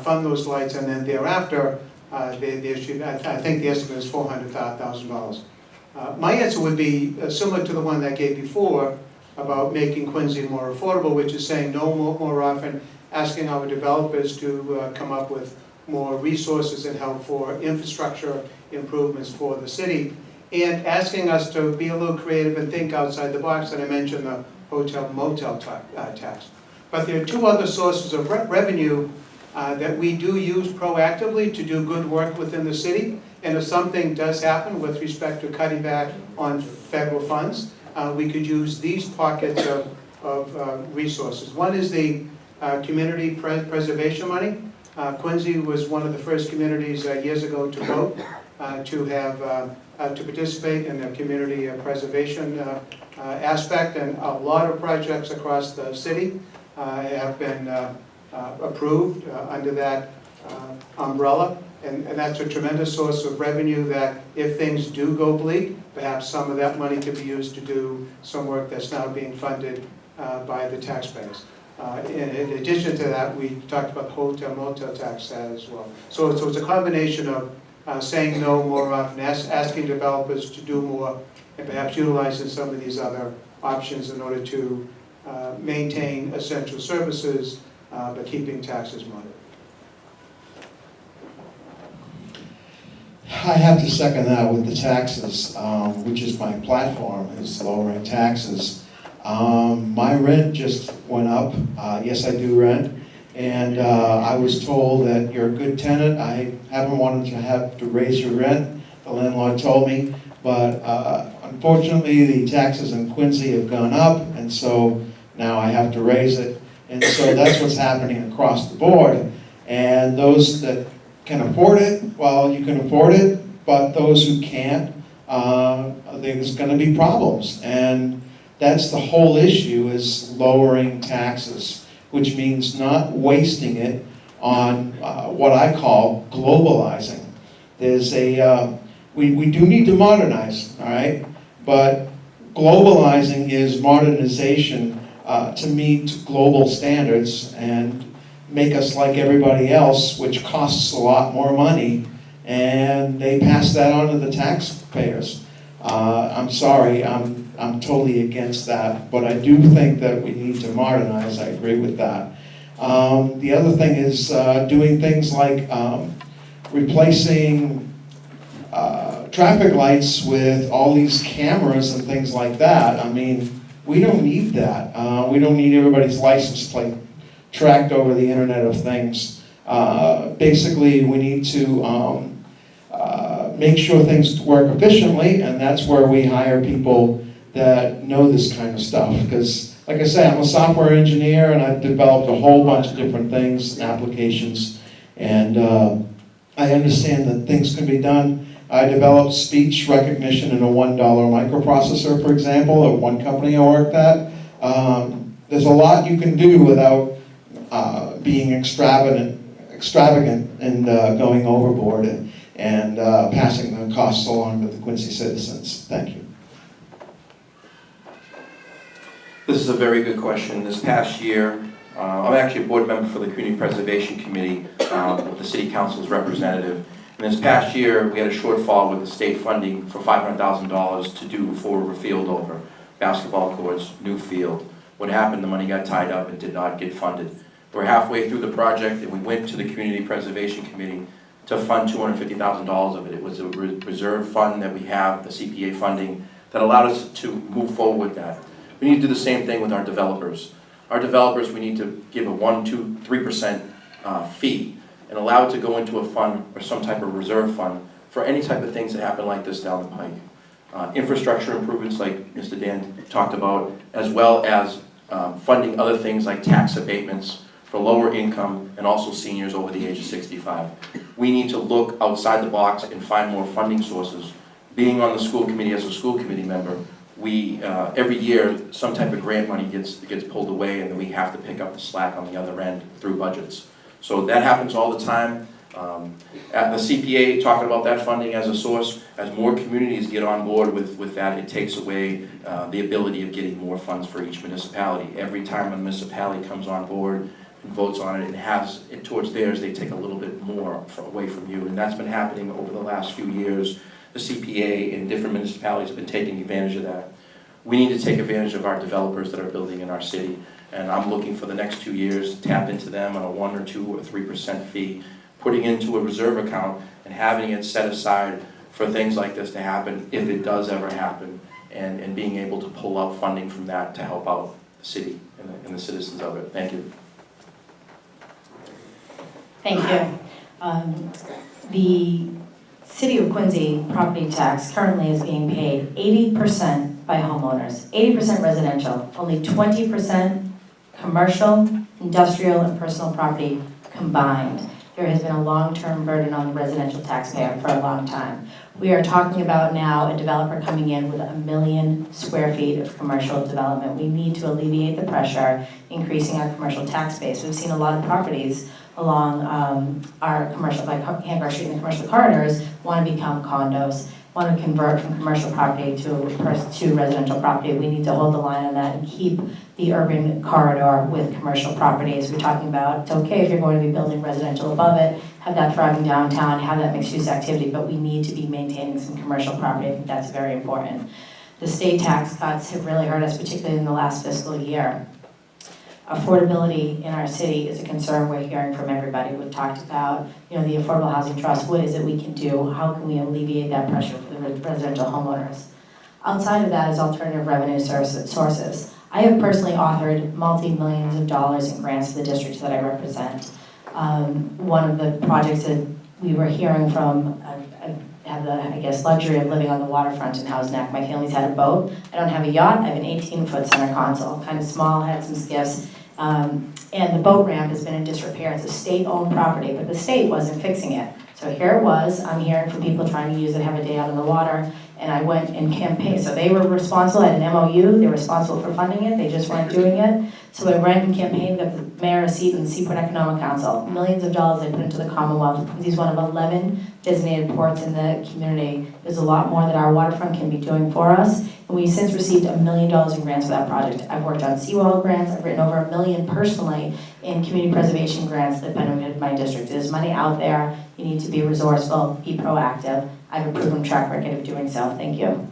fund those lights, and then thereafter, I think the estimate is $400,000. My answer would be similar to the one that I gave before about making Quincy more affordable, which is saying no more often, asking our developers to come up with more resources and help for infrastructure improvements for the city, and asking us to be a little creative and think outside the box. And I mentioned the hotel motel tax. But there are two other sources of revenue that we do use proactively to do good work within the city. And if something does happen with respect to cutting back on federal funds, we could use these pockets of resources. One is the community preservation money. Quincy was one of the first communities years ago to vote to participate in the community preservation aspect, and a lot of projects across the city have been approved under that umbrella, and that's a tremendous source of revenue that if things do go bleak, perhaps some of that money could be used to do some work that's now being funded by the taxpayers. In addition to that, we talked about the hotel motel tax as well. So it's a combination of saying no more often, asking developers to do more, and perhaps utilizing some of these other options in order to maintain essential services, but keeping taxes moderate. I have to second that with the taxes, which is my platform, is lowering taxes. My rent just went up. Yes, I do rent. And I was told that you're a good tenant. I haven't wanted to have to raise your rent, the landlord told me. But unfortunately, the taxes in Quincy have gone up, and so now I have to raise it. And so that's what's happening across the board. And those that can afford it, well, you can afford it, but those who can't, there's going to be problems. And that's the whole issue, is lowering taxes, which means not wasting it on what I call globalizing. There's we do need to modernize, all right? But globalizing is modernization to meet global standards and make us like everybody else, which costs a lot more money, and they pass that on to the taxpayers. I'm sorry, I'm totally against that, but I do think that we need to modernize. I agree with that. The other thing is doing things like replacing traffic lights with all these cameras and things like that. I mean, we don't need that. We don't need everybody's license plate tracked over the Internet of Things. Basically, we need to make sure things work efficiently, and that's where we hire people that know this kind of stuff. Because, like I say, I'm a software engineer, and I've developed a whole bunch of different things and applications, and I understand that things can be done. I developed speech recognition in a $1 microprocessor, for example, at one company I worked at. There's a lot you can do without being extravagant and going overboard and passing the costs along to the Quincy citizens. Thank you. This is a very good question. This past year, I'm actually a board member for the Community Preservation Committee with the City Council's representative. And this past year, we had a shortfall with the state funding for $500,000 to do Fall River Field over. basketball courts, new field. What happened, the money got tied up and did not get funded. We're halfway through the project and we went to the Community Preservation Committee to fund $250,000 of it. It was a reserve fund that we have, the CPA funding, that allowed us to move forward with that. We need to do the same thing with our developers. Our developers, we need to give a 1%, 2%, 3% fee and allow it to go into a fund or some type of reserve fund for any type of things that happen like this down the pike. Infrastructure improvements like Mr. Dan talked about, as well as funding other things like tax abatements for lower income and also seniors over the age of 65. We need to look outside the box and find more funding sources. Being on the school committee as a school committee member, we, every year, some type of grant money gets pulled away and then we have to pick up the slack on the other end through budgets. So that happens all the time. At the CPA, talking about that funding as a source, as more communities get on board with that, it takes away the ability of getting more funds for each municipality. Every time a municipality comes on board and votes on it and has it towards theirs, they take a little bit more away from you. And that's been happening over the last few years. The CPA in different municipalities have been taking advantage of that. We need to take advantage of our developers that are building in our city. And I'm looking for the next 2 years to tap into them on a 1% or 2% or 3% fee, putting into a reserve account and having it set aside for things like this to happen if it does ever happen, and being able to pull out funding from that to help out the city and the citizens of it. Thank you. Thank you. The City of Quincy property tax currently is being paid 80% by homeowners, 80% residential, only 20% commercial, industrial, and personal property combined. There has been a long-term burden on the residential taxpayer for a long time. We are talking about now a developer coming in with 1 million square feet of commercial development. We need to alleviate the pressure, increasing our commercial tax base. We've seen a lot of properties along our commercial, like Hancock Street and the commercial corridors, want to become condos, want to convert from commercial property to residential property. We need to hold the line on that and keep the urban corridor with commercial properties. We're talking about, it's okay if you're going to be building residential above it, have that thriving downtown, have that mixed use activity, but we need to be maintaining some commercial property. I think that's very important. The state tax cuts have really hurt us, particularly in the last fiscal year. Affordability in our city is a concern we're hearing from everybody. We've talked about, the Affordable Housing Trust. What is it we can do? How can we alleviate that pressure for the residential homeowners? Outside of that is alternative revenue sources. I have personally authored multi-millions of dollars in grants to the districts that I represent. One of the projects that we were hearing from, I have the, luxury of living on the waterfront in Housnack. My family's had a boat. I don't have a yacht. I have an 18-foot center console, kind of small, had some skiffs. And the boat ramp has been in disrepair. It's a state-owned property, but the state wasn't fixing it. So here it was. I'm hearing from people trying to use it, have a day out on the water, and I went and campaigned. So they were responsible, I had an MOU, they were responsible for funding it, they just weren't doing it. So I went and campaigned, got the mayor a seat in the Seaport Economic Council. Millions of dollars they put into the Commonwealth. He's one of 11 designated ports in the community. There's a lot more that our waterfront can be doing for us. And we've since received $1 million in grants for that project. I've worked on seawall grants. I've written over $1 million personally in community preservation grants that benefited my district. There's money out there. You need to be resourceful, be proactive. I have a proven track record of doing so. Thank you.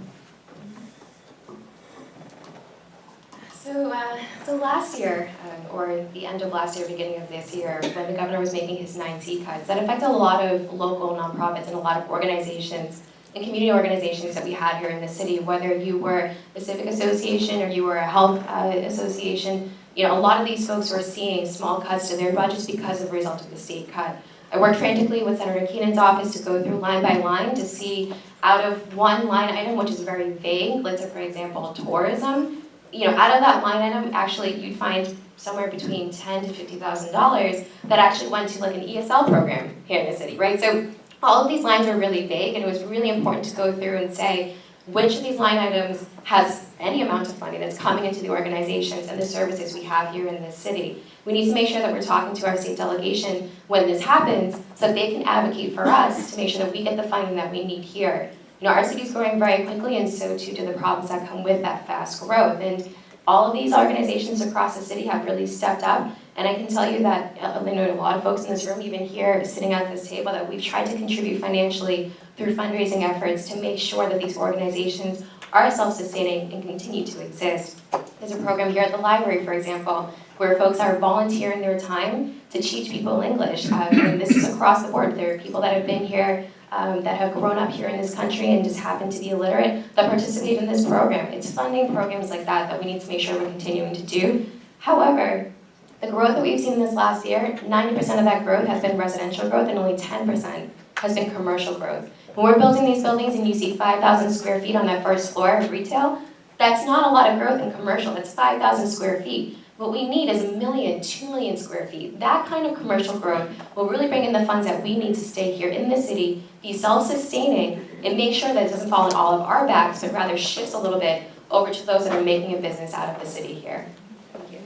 So last year, or the end of last year, beginning of this year, when the governor was making his 9C cuts, that affected a lot of local nonprofits and a lot of organizations and community organizations that we had here in the city, whether you were a civic association or you were a health association. A lot of these folks were seeing small cuts to their budgets because of the result of the state cut. I worked frantically with Senator Keenan's office to go through line by line to see out of one line item, which is very vague, let's say for example, tourism, out of that line item, actually you'd find somewhere between $10,000 to $50,000 that actually went to like an ESL program here in the city, right? So all of these lines are really vague, and it was really important to go through and say which of these line items has any amount of money that's coming into the organizations and the services we have here in this city. We need to make sure that we're talking to our state delegation when this happens so that they can advocate for us to make sure that we get the funding that we need here. Our city's growing very quickly, and so too do the problems that come with that fast growth. And all of these organizations across the city have really stepped up And I can tell you that, I know a lot of folks in this room, even here, sitting at this table, that we've tried to contribute financially through fundraising efforts to make sure that these organizations are self-sustaining and continue to exist. There's a program here at the library, for example, where folks are volunteering their time to teach people English. And this is across the board. There are people that have been here, that have grown up here in this country and just happen to be illiterate, that participate in this program. It's funding programs like that we need to make sure we're continuing to do. However, the growth that we've seen this last year, 90% of that growth has been residential growth and only 10% has been commercial growth. When we're building these buildings and you see 5,000 square feet on that first floor of retail, that's not a lot of growth in commercial, that's 5,000 square feet. What we need is 1 million, 2 million square feet. That kind of commercial growth will really bring in the funds that we need to stay here in the city, be self-sustaining, and make sure that it doesn't fall on all of our backs, but rather shifts a little bit over to those that are making a business out of the city here. Thank you.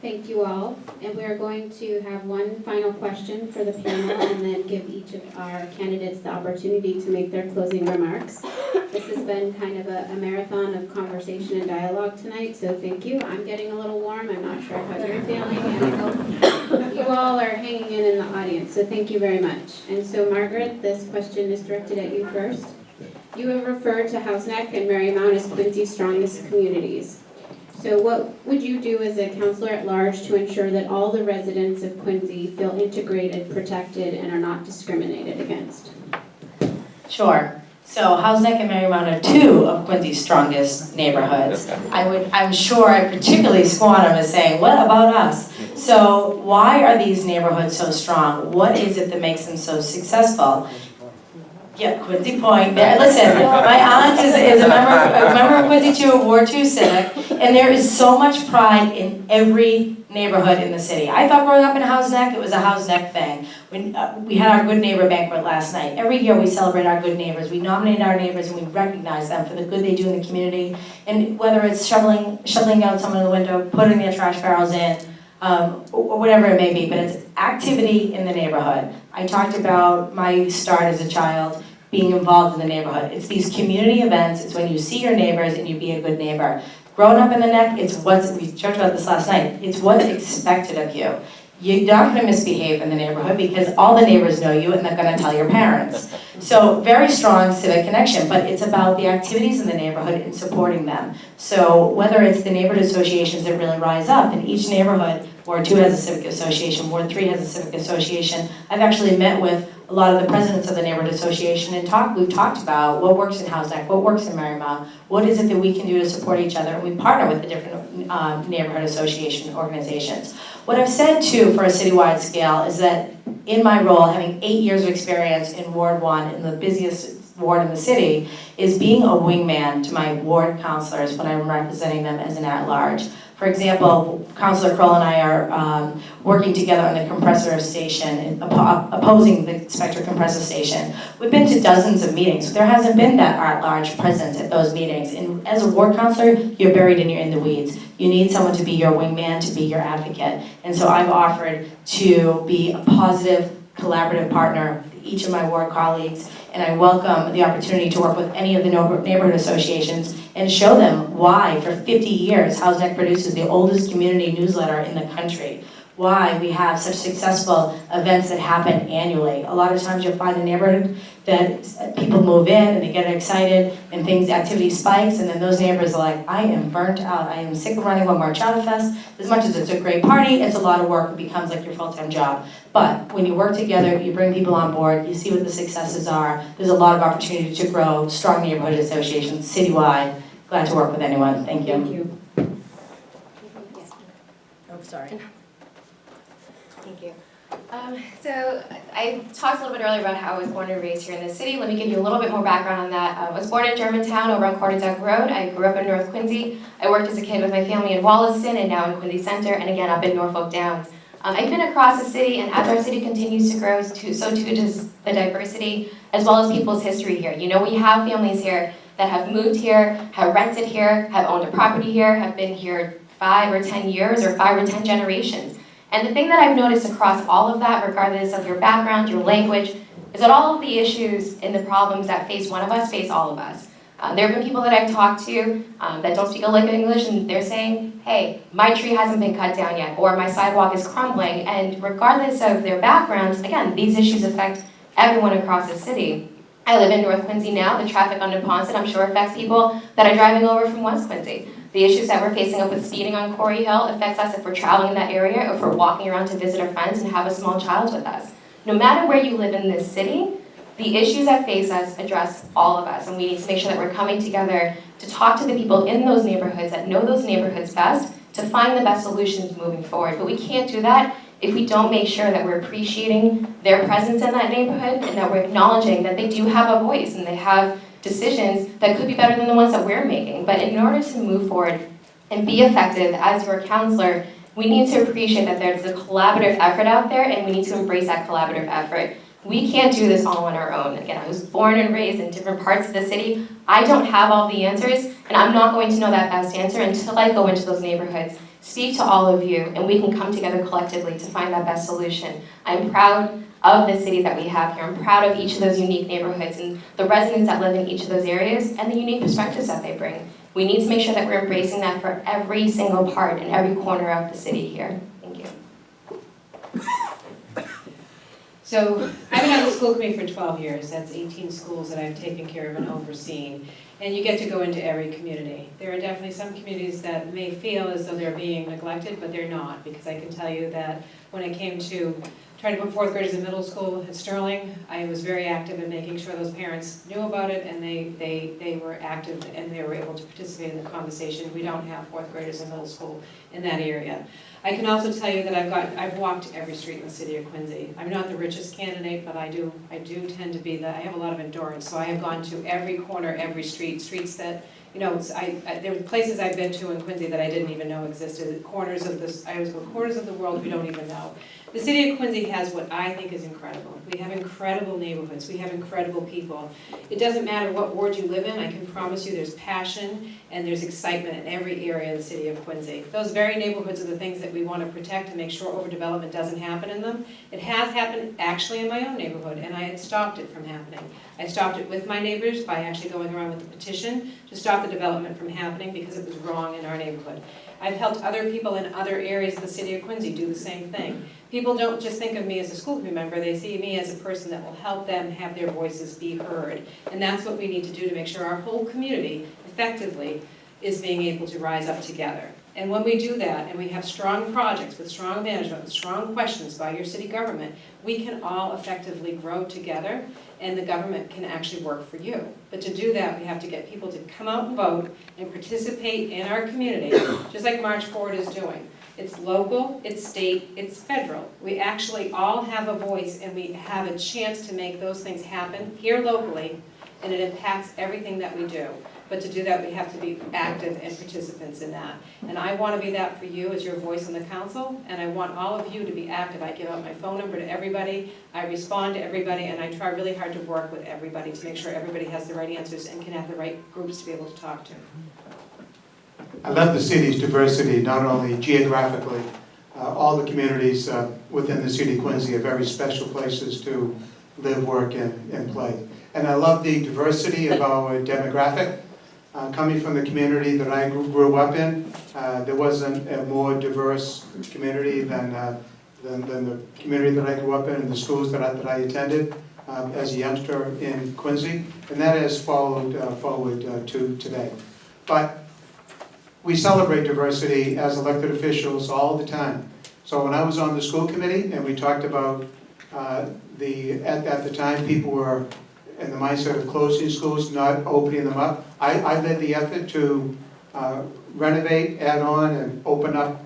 Thank you all. And we're going to have one final question for the panel and then give each of our candidates the opportunity to make their closing remarks. This has been kind of a marathon of conversation and dialogue tonight, so thank you. I'm getting a little warm. I'm not sure how you're feeling, and I hope you all are hanging in the audience, so thank you very much. And so, Margaret, this question is directed at you first. You have referred to Houseneck and Marymount as Quincy's strongest communities. So what would you do as a councillor at large to ensure that all the residents of Quincy feel integrated, protected, and are not discriminated against? Sure. So Houseneck and Marymount are two of Quincy's strongest neighborhoods. I'm sure I particularly scorn them as saying, what about us? So why are these neighborhoods so strong? What is it that makes them so successful? Yeah, Quincy Point there. Listen, my aunt is a member of Quincy 2, Ward 2 Civic, and there is so much pride in every neighborhood in the city. I thought growing up in Houseneck, it was a Houseneck thing. We had our Good Neighbor banquet last night. Every year we celebrate our good neighbors. We nominate our neighbors and we recognize them for the good they do in the community. And whether it's shoveling out someone in the window, putting their trash barrels in, or whatever it may be, but it's activity in the neighborhood. I talked about my start as a child being involved in the neighborhood. It's these community events, it's when you see your neighbors and you be a good neighbor. Growing up in the neck, we talked about this last night, it's what's expected of you. You're not going to misbehave in the neighborhood because all the neighbors know you and they're going to tell your parents. So very strong civic connection, but it's about the activities in the neighborhood and supporting them. So whether it's the neighborhood associations that really rise up, in each neighborhood, Ward 2 has a civic association, Ward 3 has a civic association. I've actually met with a lot of the presidents of the neighborhood association and we've talked about what works in Houseneck, what works in Marymount, what is it that we can do to support each other, and we partner with the different neighborhood association organizations. What I've said too for a citywide scale is that in my role, having 8 years of experience in Ward 1, in the busiest ward in the city, is being a wingman to my ward councillors when I'm representing them as an at-large. For example, Councillor Kroll and I are working together on the compressor station, opposing the Spectre compressor station. We've been to dozens of meetings. There hasn't been that at-large presence at those meetings. And as a ward councillor, you're buried in the weeds. You need someone to be your wingman, to be your advocate. And so I've offered to be a positive, collaborative partner with each of my ward colleagues, and I welcome the opportunity to work with any of the neighborhood associations and show them why, for 50 years, Houseneck produces the oldest community newsletter in the country. Why we have such successful events that happen annually. A lot of times you'll find a neighborhood that people move in and they get excited and activity spikes, and then those neighbors are like, I am burnt out. I am sick of running One More Chowder Fest. As much as it's a great party, it's a lot of work. It becomes like your full-time job. But when you work together, you bring people on board, you see what the successes are. There's a lot of opportunity to grow strong neighborhood associations citywide. Glad to work with anyone. Thank you. Thank you. Oh, sorry. Thank you. So I talked a little bit earlier about how I was born and raised here in the city. Let me give you a little bit more background on that. I was born in Germantown over on Quarterdeck Road. I grew up in North Quincy. I worked as a kid with my family in Wollaston and now in Quincy Center, and again up in Norfolk Downs. I've been across the city, and as our city continues to grow, so too does the diversity, as well as people's history here. You know, we have families here that have moved here, have rented here, have owned a property here, have been here 5 or 10 years or 5 or 10 generations. And the thing that I've noticed across all of that, regardless of your background, your language, is that all of the issues and the problems that face one of us face all of us. There have been people that I've talked to that don't speak a lick of English, and they're saying, hey, my tree hasn't been cut down yet, or my sidewalk is crumbling, and regardless of their backgrounds, again, these issues affect everyone across the city. I live in North Quincy now. The traffic on Neponset, I'm sure, affects people that are driving over from West Quincy. The issues that we're facing up with speeding on Corey Hill affects us if we're traveling in that area or if we're walking around to visit our friends and have a small child with us. No matter where you live in this city, the issues that face us address all of us, and we need to make sure that we're coming together to talk to the people in those neighborhoods that know those neighborhoods best to find the best solutions moving forward. But we can't do that if we don't make sure that we're appreciating their presence in that neighborhood and that we're acknowledging that they do have a voice and they have decisions that could be better than the ones that we're making. But in order to move forward and be effective as your counselor, we need to appreciate that there's a collaborative effort out there, and we need to embrace that collaborative effort. We can't do this all on our own. Again, I was born and raised in different parts of the city. I don't have all the answers, and I'm not going to know that best answer until I go into those neighborhoods, speak to all of you, and we can come together collectively to find that best solution. I'm proud of the city that we have here. I'm proud of each of those unique neighborhoods and the residents that live in each of those areas and the unique perspectives that they bring. We need to make sure that we're embracing that for every single part and every corner of the city here. Thank you. So I've been on the school committee for 12 years. That's 18 schools that I've taken care of and overseen. And you get to go into every community. There are definitely some communities that may feel as though they're being neglected, but they're not, because I can tell you that when it came to trying to put fourth graders in middle school at Sterling, I was very active in making sure those parents knew about it and they were active and they were able to participate in the conversation. We don't have fourth graders in middle school in that area. I can also tell you that I've walked every street in the city of Quincy. I'm not the richest candidate, but I do tend to be I have a lot of endurance, so I have gone to every corner, every street, streets that, you know, there were places I've been to in Quincy that I didn't even know existed, corners of the world we don't even know. The city of Quincy has what I think is incredible. We have incredible neighborhoods. We have incredible people. It doesn't matter what ward you live in. I can promise you there's passion and there's excitement in every area of the city of Quincy. Those very neighborhoods are the things that we want to protect and make sure overdevelopment doesn't happen in them. It has happened actually in my own neighborhood, and I had stopped it from happening. I stopped it with my neighbors by actually going around with a petition to stop the development from happening because it was wrong in our neighborhood. I've helped other people in other areas of the city of Quincy do the same thing. People don't just think of me as a school committee member, they see me as a person that will help them have their voices be heard. And that's what we need to do to make sure our whole community effectively is being able to rise up together. And when we do that, and we have strong projects with strong management, with strong questions by your city government, we can all effectively grow together and the government can actually work for you. But to do that, we have to get people to come out and vote and participate in our community, just like March Forward is doing. It's local, it's state, it's federal. We actually all have a voice and we have a chance to make those things happen here locally, and it impacts everything that we do. But to do that, we have to be active and participants in that. And I want to be that for you as your voice on the council, and I want all of you to be active. I give out my phone number to everybody, I respond to everybody, and I try really hard to work with everybody to make sure everybody has the right answers and can have the right groups to be able to talk to. I love the city's diversity, not only geographically. All the communities within the city of Quincy are very special places to live, work, and play. And I love the diversity of our demographic. Coming from the community that I grew up in, there wasn't a more diverse community than the community that I grew up in and the schools that I attended as a youngster in Quincy, and that has followed forward to today. But we celebrate diversity as elected officials all the time. So when I was on the school committee and we talked about at the time people were in the mindset of closing schools, not opening them up, I led the effort to renovate, add on, and open up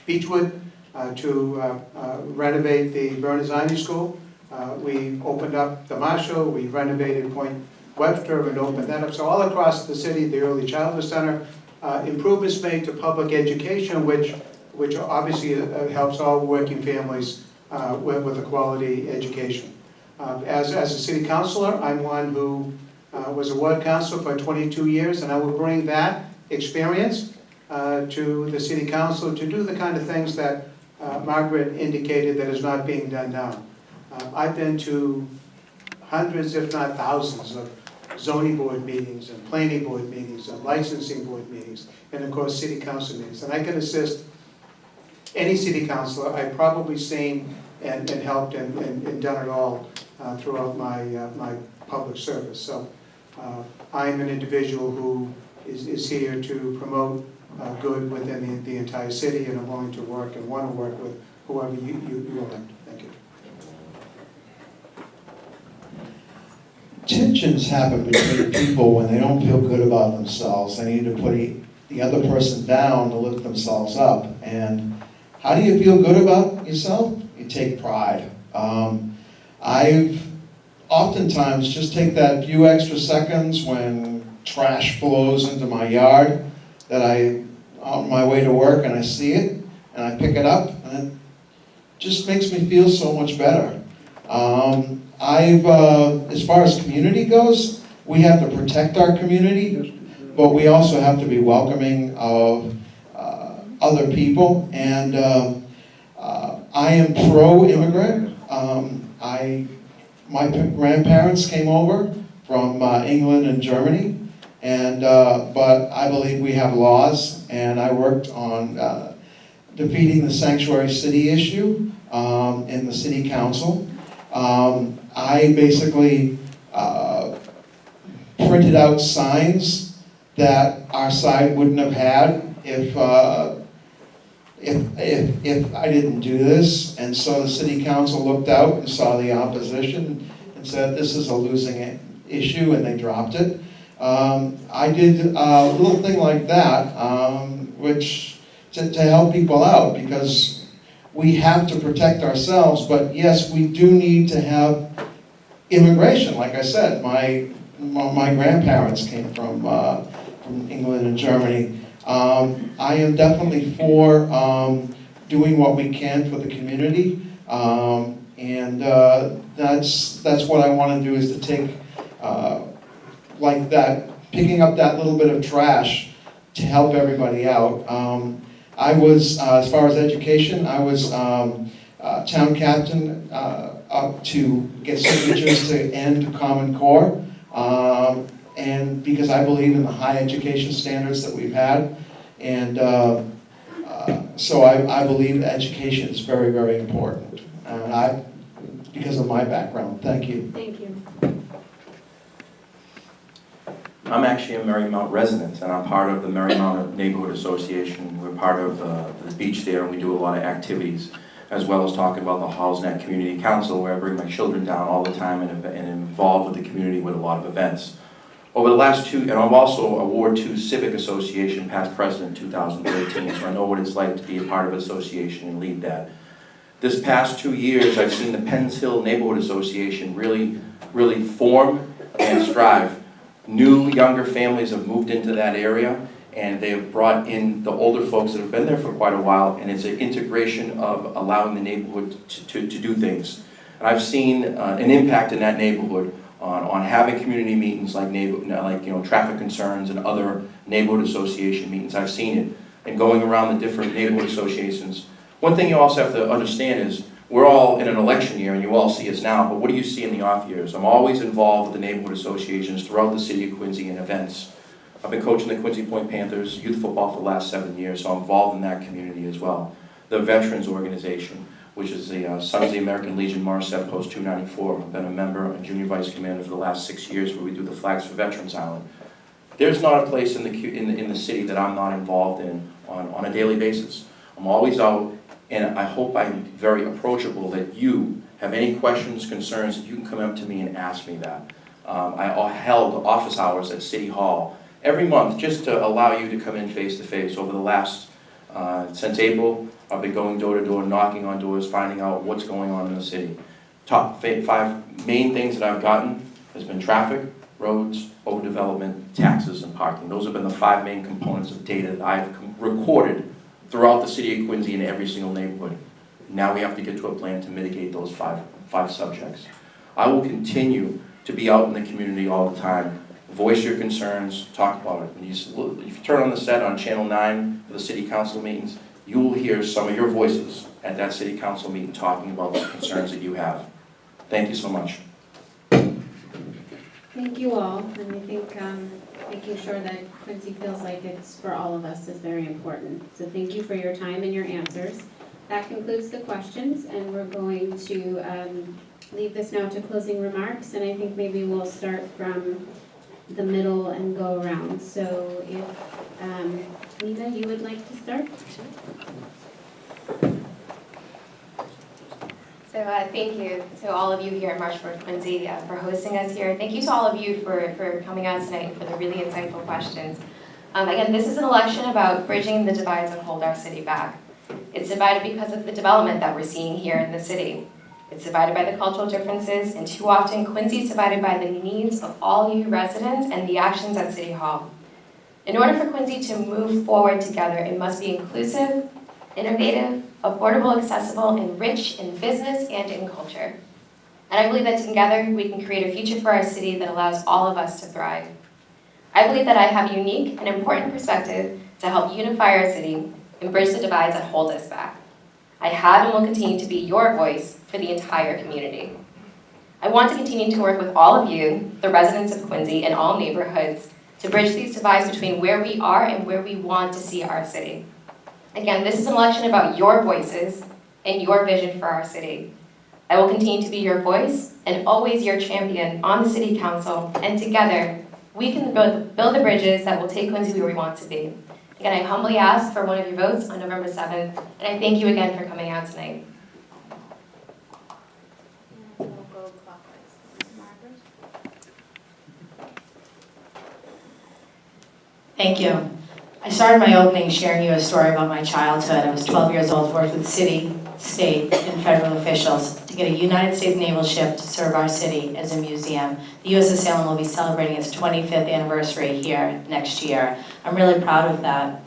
Beechwood, to renovate the Berners-Einstein School. We opened up the Marshall, we renovated Point Webster and opened that up. So all across the city, the Early Childhood Center, improvements made to public education, which obviously helps all working families with a quality education. As a city councilor, I'm one who was a ward councilor for 22 years, and I will bring that experience to the city council to do the kind of things that Margaret indicated that is not being done now. I've been to hundreds, if not thousands, of zoning board meetings and planning board meetings and licensing board meetings, and of course, city council meetings. And I can assist any city councilor. I've probably seen and helped and done it all throughout my public service. So I'm an individual who is here to promote good within the entire city, and I'm willing to work and want to work with whoever you elect. Thank you. Tensions happen between people when they don't feel good about themselves. They need to put the other person down to lift themselves up. And how do you feel good about yourself? You take pride. I've oftentimes just take that few extra seconds when trash blows into my yard that on my way to work, and I see it and I pick it up, and it just makes me feel so much better. As far as community goes, we have to protect our community, but we also have to be welcoming of other people. And I am pro-immigrant. My grandparents came over from England and Germany, and but I believe we have laws, and I worked on defeating the sanctuary city issue in the city council. I basically printed out signs that our side wouldn't have had if I didn't do this. And so the city council looked out and saw the opposition and said, this is a losing issue, and they dropped it. I did a little thing like that, which to help people out, because we have to protect ourselves, but yes, we do need to have immigration. Like I said, my grandparents came from England and Germany. I am definitely for doing what we can for the community, and that's what I want to do, is to take like that, picking up that little bit of trash to help everybody out. I was, as far as education, I was town captain to get signatures to end Common Core, and because I believe in the high education standards that we've had, and so I believe that education is very, very important, and because of my background. Thank you. Thank you. I'm actually a Marymount resident, and I'm part of the Marymount Neighborhood Association. We're part of the beach there, and we do a lot of activities, as well as talking about the Hallsnet Community Council, where I bring my children down all the time and involved with the community with a lot of events. Over the last and I'm also a Ward 2 Civic Association past president in 2013, so I know what it's like to be a part of an association and lead that. This past 2 years, I've seen the Penns Hill Neighborhood Association really form and strive. New, younger families have moved into that area, and they have brought in the older folks that have been there for quite a while, and it's an integration of allowing the neighborhood to do things. And I've seen an impact in that neighborhood on having community meetings like traffic concerns and other neighborhood association meetings. I've seen it, and going around the different neighborhood associations. One thing you also have to understand is we're all in an election year, and you all see us now, but what do you see in the off years? I'm always involved with the neighborhood associations throughout the city of Quincy in events. I've been coaching the Quincy Point Panthers youth football for the last 7 years, so I'm involved in that community as well. The Veterans Organization, which is the Sons of the American Legion Morissette Post 294. I've been a member and junior vice commander for the last 6 years, where we do the Flags for Veterans Island. There's not a place in the city that I'm not involved in on a daily basis. I'm always out, and I hope I'm very approachable, that you have any questions, concerns, that you can come up to me and ask me that. I held office hours at City Hall every month just to allow you to come in face to face. Over the last, since April, I've been going door to door, knocking on doors, finding out what's going on in the city. Top 5 main things that I've gotten has been traffic, roads, overdevelopment, taxes, and parking. Those have been the 5 main components of data that I've recorded throughout the city of Quincy in every single neighborhood. Now we have to get to a plan to mitigate those five subjects. I will continue to be out in the community all the time. Voice your concerns, talk about it. If you turn on the set on Channel 9 for the city council meetings, you will hear some of your voices at that city council meeting talking about the concerns that you have. Thank you so much. Thank you all, and I think making sure that Quincy feels like it's for all of us is very important. So thank you for your time and your answers. That concludes the questions, and we're going to leave this now to closing remarks, and I think maybe we'll start from the middle and go around. So if Lena, you would like to start? So thank you to all of you here at March for Quincy for hosting us here. Thank you to all of you for coming out tonight and for the really insightful questions. Again, this is an election about bridging the divides and hold our city back. It's divided because of the development that we're seeing here in the city. It's divided by the cultural differences, and too often Quincy is divided by the needs of all you residents and the actions at City Hall. In order for Quincy to move forward together, it must be inclusive, innovative, affordable, accessible, and rich in business and in culture. And I believe that together we can create a future for our city that allows all of us to thrive. I believe that I have a unique and important perspective to help unify our city and bridge the divides that hold us back. I have and will continue to be your voice for the entire community. I want to continue to work with all of you, the residents of Quincy and all neighborhoods, to bridge these divides between where we are and where we want to see our city. Again, this is an election about your voices and your vision for our city. I will continue to be your voice and always your champion on the City Council, and together we can build the bridges that will take Quincy where we want to be. Again, I humbly ask for one of your votes on November 7th, and I thank you again for coming out tonight. We'll go clockwise. Margaret? Thank you. I started my opening sharing you a story about my childhood. I was 12 years old, worked with city, state, and federal officials to get a United States naval ship to serve our city as a museum. The USS Salem will be celebrating its 25th anniversary here next year. I'm really proud of that.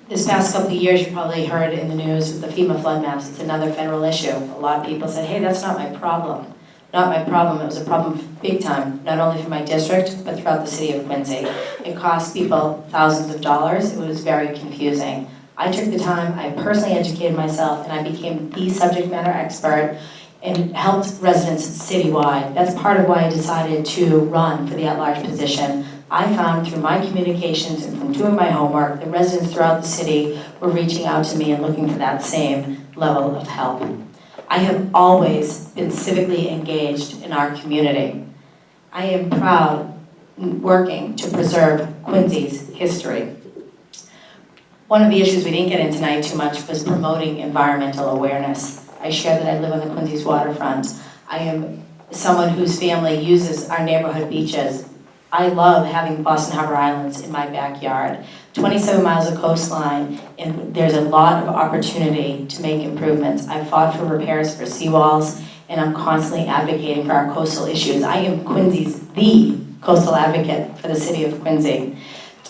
This past couple of years, you probably heard in the news with the FEMA flood maps, it's another federal issue. A lot of people said, hey, that's not my problem. Not my problem, it was a problem big time, not only for my district, but throughout the city of Quincy. It cost people thousands of dollars, it was very confusing. I took the time, I personally educated myself, and I became the subject matter expert and helped residents citywide. That's part of why I decided to run for the at-large position. I found through my communications and from doing my homework, the residents throughout the city were reaching out to me and looking for that same level of help. I have always been civically engaged in our community. I am proud working to preserve Quincy's history. One of the issues we didn't get into tonight too much was promoting environmental awareness. I share that I live on the Quincy's waterfront. I am someone whose family uses our neighborhood beaches. I love having Boston Harbor Islands in my backyard. 27 miles of coastline, and there's a lot of opportunity to make improvements. I've fought for repairs for seawalls, and I'm constantly advocating for our coastal issues. I am Quincy's the coastal advocate for the city of Quincy.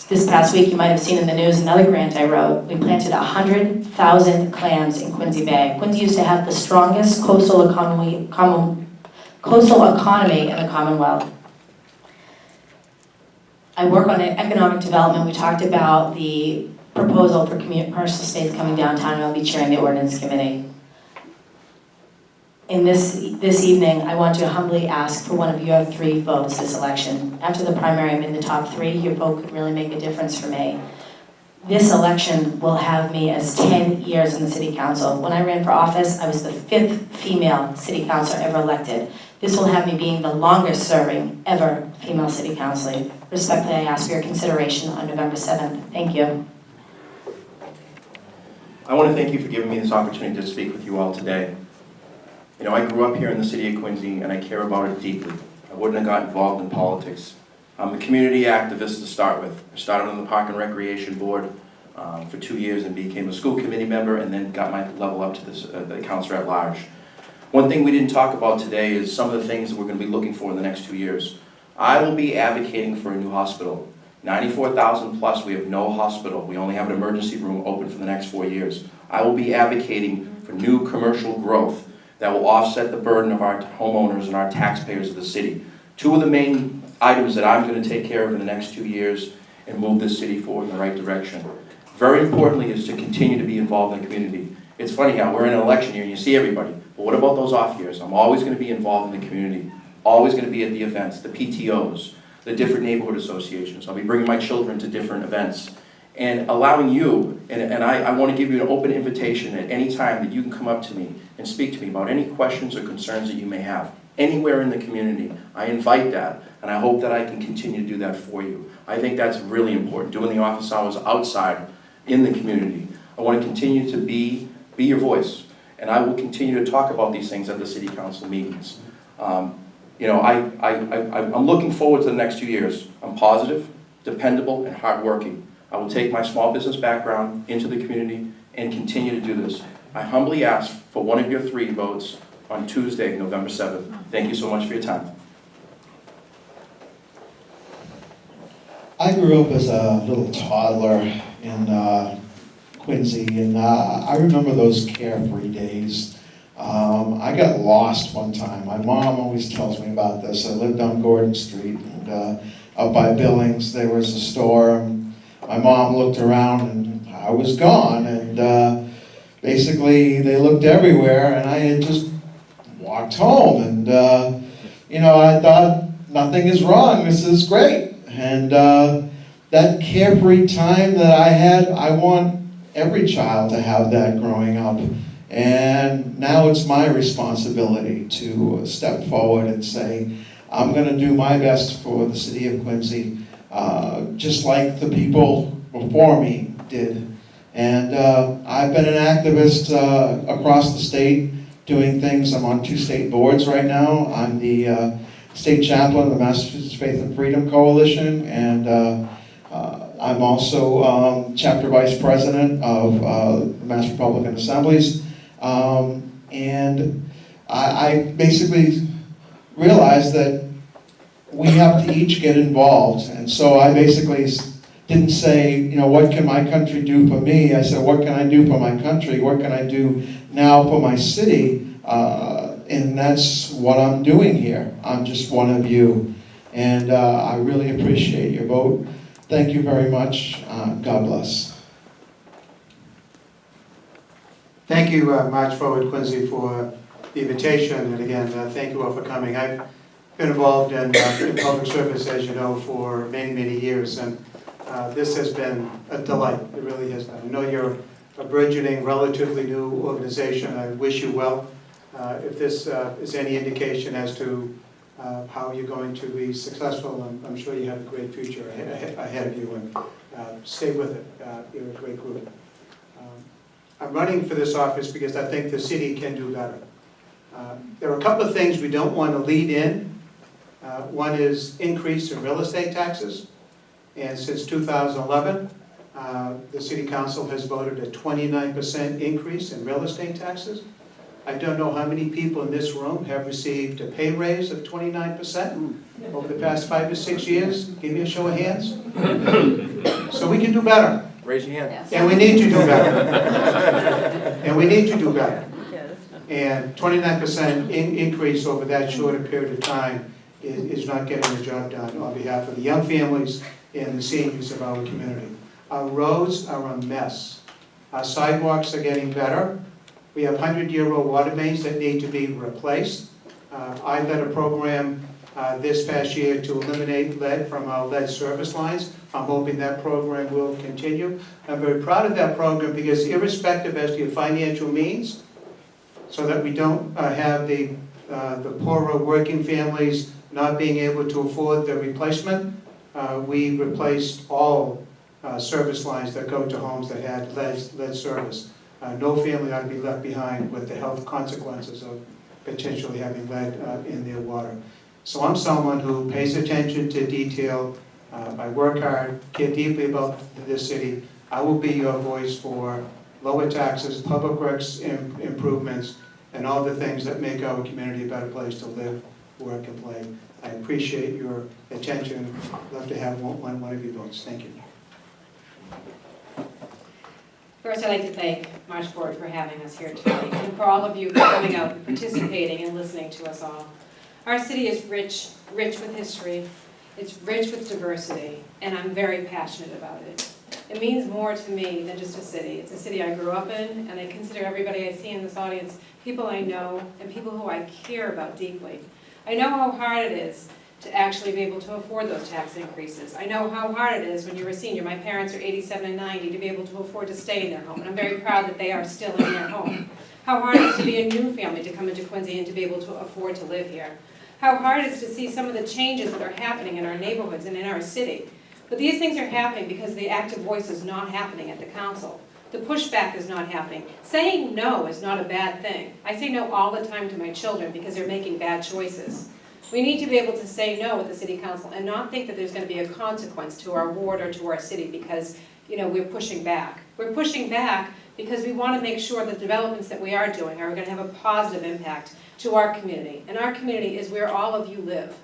This past week, you might have seen in the news another grant I wrote. We planted 100,000 clams in Quincy Bay. Quincy used to have the strongest coastal economy in the Commonwealth. I work on economic development. We talked about the proposal for commercial space coming downtown, and I'll be chairing the ordinance committee. In this evening, I want to humbly ask for one of your 3 votes this election. After the primary, I'm in the top 3. Your vote could really make a difference for me. This election will have me as 10 years in the city council. When I ran for office, I was the 5th female city councilor ever elected. This will have me being the longest serving ever female city councilor. Respectfully, I ask for your consideration on November 7th. Thank you. I want to thank you for giving me this opportunity to speak with you all today. You know, I grew up here in the city of Quincy, and I care about it deeply. I wouldn't have got involved in politics. I'm a community activist to start with. I started on the Park and Recreation Board for 2 years and became a school committee member, and then got my level up to the councilor at large. One thing we didn't talk about today is some of the things that we're going to be looking for in the next 2 years. I will be advocating for a new hospital. 94,000 plus, we have no hospital. We only have an emergency room open for the next 4 years. I will be advocating for new commercial growth that will offset the burden of our homeowners and our taxpayers of the city. 2 of the main items that I'm going to take care of in the next 2 years and move this city forward in the right direction. Very importantly is to continue to be involved in the community. It's funny how we're in an election year and you see everybody, but what about those off years? I'm always going to be involved in the community. always going to be at the events, the PTOs, the different neighborhood associations. I'll be bringing my children to different events and allowing you, and I want to give you an open invitation at any time that you can come up to me and speak to me about any questions or concerns that you may have. Anywhere in the community, I invite that, and I hope that I can continue to do that for you. I think that's really important, doing the office hours outside in the community. I want to continue to be your voice, and I will continue to talk about these things at the city council meetings. You know, I'm looking forward to the next 2 years. I'm positive, dependable, and hardworking. I will take my small business background into the community and continue to do this. I humbly ask for one of your 3 votes on Tuesday, November 7th. Thank you so much for your time. I grew up as a little toddler in Quincy, and I remember those carefree days. I got lost one time. My mom always tells me about this. I lived on Gordon Street, and up by Billings there was a store. And my mom looked around, and I was gone. And basically, they looked everywhere, and I had just walked home. And you know, I thought, nothing is wrong. This is great. And that carefree time that I had, I want every child to have that growing up. And now it's my responsibility to step forward and say, I'm going to do my best for the city of Quincy, just like the people before me did. And I've been an activist across the state doing things. I'm on 2 state boards right now. I'm the state chaplain of the Massachusetts Faith and Freedom Coalition, and I'm also chapter vice president of the Mass Republican Assemblies. And I basically realized that we have to each get involved. And so I basically didn't say, you know, what can my country do for me? I said, what can I do for my country? What can I do now for my city? And that's what I'm doing here. I'm just one of you. And I really appreciate your vote. Thank you very much. God bless. Thank you, March Forward Quincy, for the invitation, and again, thank you all for coming. I've been involved in public service, as you know, for many, many years, and this has been a delight. It really has been. I know you're a burgeoning, relatively new organization. I wish you well. If this is any indication as to how you're going to be successful, I'm sure you have a great future ahead of you, and stay with it. You're a great group. I'm running for this office because I think the city can do better. There are a couple of things we don't want to lead in. One is increase in real estate taxes. And since 2011, the City Council has voted a 29% increase in real estate taxes. I don't know how many people in this room have received a pay raise of 29% over the past 5 to 6 years. Give me a show of hands. So we can do better. Raise your hand. And we need to do better. And we need to do better. And 29% increase over that shorter period of time is not getting the job done on behalf of the young families and the seniors of our community. Our roads are a mess. Our sidewalks are getting better. We have 100-year-old water mains that need to be replaced. I led a program this past year to eliminate lead from our lead service lines. I'm hoping that program will continue. I'm very proud of that program because irrespective as to your financial means, so that we don't have the poorer working families not being able to afford the replacement, we replaced all service lines that go to homes that had lead service. No family ought to be left behind with the health consequences of potentially having lead in their water. So I'm someone who pays attention to detail. I work hard, care deeply about this city. I will be your voice for lower taxes, public works improvements, and all the things that make our community a better place to live, work, and play. I appreciate your attention. I'd love to have one of your votes. Thank you. First, I'd like to thank March Forward for having us here tonight, and for all of you for coming out, participating, and listening to us all. Our city is rich with history. It's rich with diversity, and I'm very passionate about it. It means more to me than just a city. It's a city I grew up in, and I consider everybody I see in this audience people I know and people who I care about deeply. I know how hard it is to actually be able to afford those tax increases. I know how hard it is when you're a senior. My parents are 87 and 90 to be able to afford to stay in their home, and I'm very proud that they are still in their home. How hard it is to be a new family to come into Quincy and to be able to afford to live here. How hard it is to see some of the changes that are happening in our neighborhoods and in our city. But these things are happening because the active voice is not happening at the council. The pushback is not happening. Saying no is not a bad thing. I say no all the time to my children because they're making bad choices. We need to be able to say no at the city council and not think that there's going to be a consequence to our ward or to our city because, we're pushing back. We're pushing back because we want to make sure that developments that we are doing are going to have a positive impact to our community. And our community is where all of you live.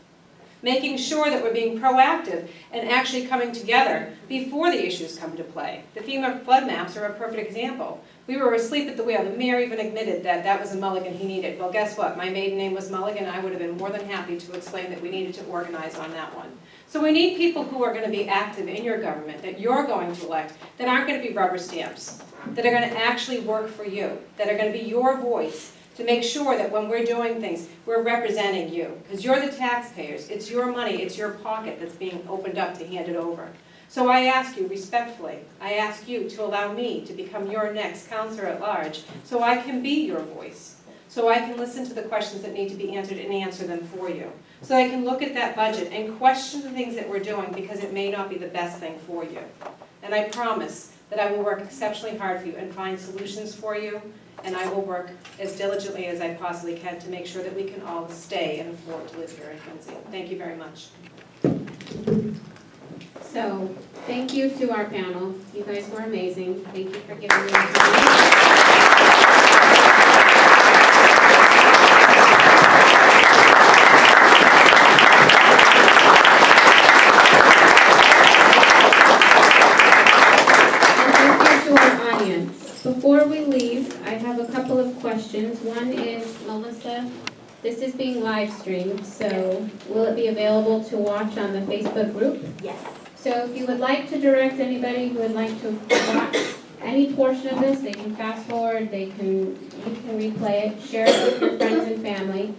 Making sure that we're being proactive and actually coming together before the issues come to play. The FEMA flood maps are a perfect example. We were asleep at the wheel. The mayor even admitted that that was a mulligan he needed. Well, guess what? My maiden name was Mulligan. I would have been more than happy to explain that we needed to organize on that one. So we need people who are going to be active in your government, that you're going to elect, that aren't going to be rubber stamps, that are going to actually work for you, that are going to be your voice, to make sure that when we're doing things, we're representing you. Because you're the taxpayers. It's your money. It's your pocket that's being opened up to hand it over. So I ask you respectfully, I ask you to allow me to become your next counselor at large so I can be your voice. So I can listen to the questions that need to be answered and answer them for you. So I can look at that budget and question the things that we're doing because it may not be the best thing for you. And I promise that I will work exceptionally hard for you and find solutions for you. And I will work as diligently as I possibly can to make sure that we can all stay and afford to live here in Quincy. Thank you very much. So, thank you to our panel. You guys were amazing. Thank you for giving me the time. And thank you to our audience. Before we leave, I have a couple of questions. One is, Melissa, this is being live streamed, so will it be available to watch on the Facebook group? Yes. So if you would like to direct anybody who would like to watch any portion of this, they can fast forward, you can replay it, share it with your friends and family.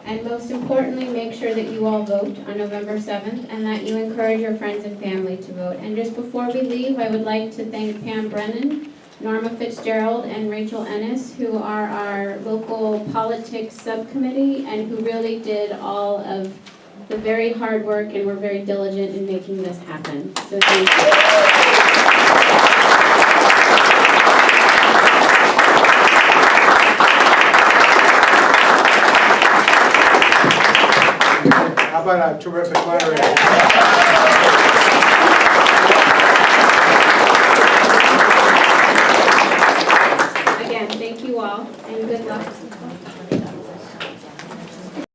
And most importantly, make sure that you all vote on November 7th and that you encourage your friends and family to vote. And just before we leave, I would like to thank Pam Brennan, Norma Fitzgerald, and Rachel Ennis, who are our local politics subcommittee and who really did all of the very hard work and were very diligent in making this happen. So thank you. How about a terrific moderator?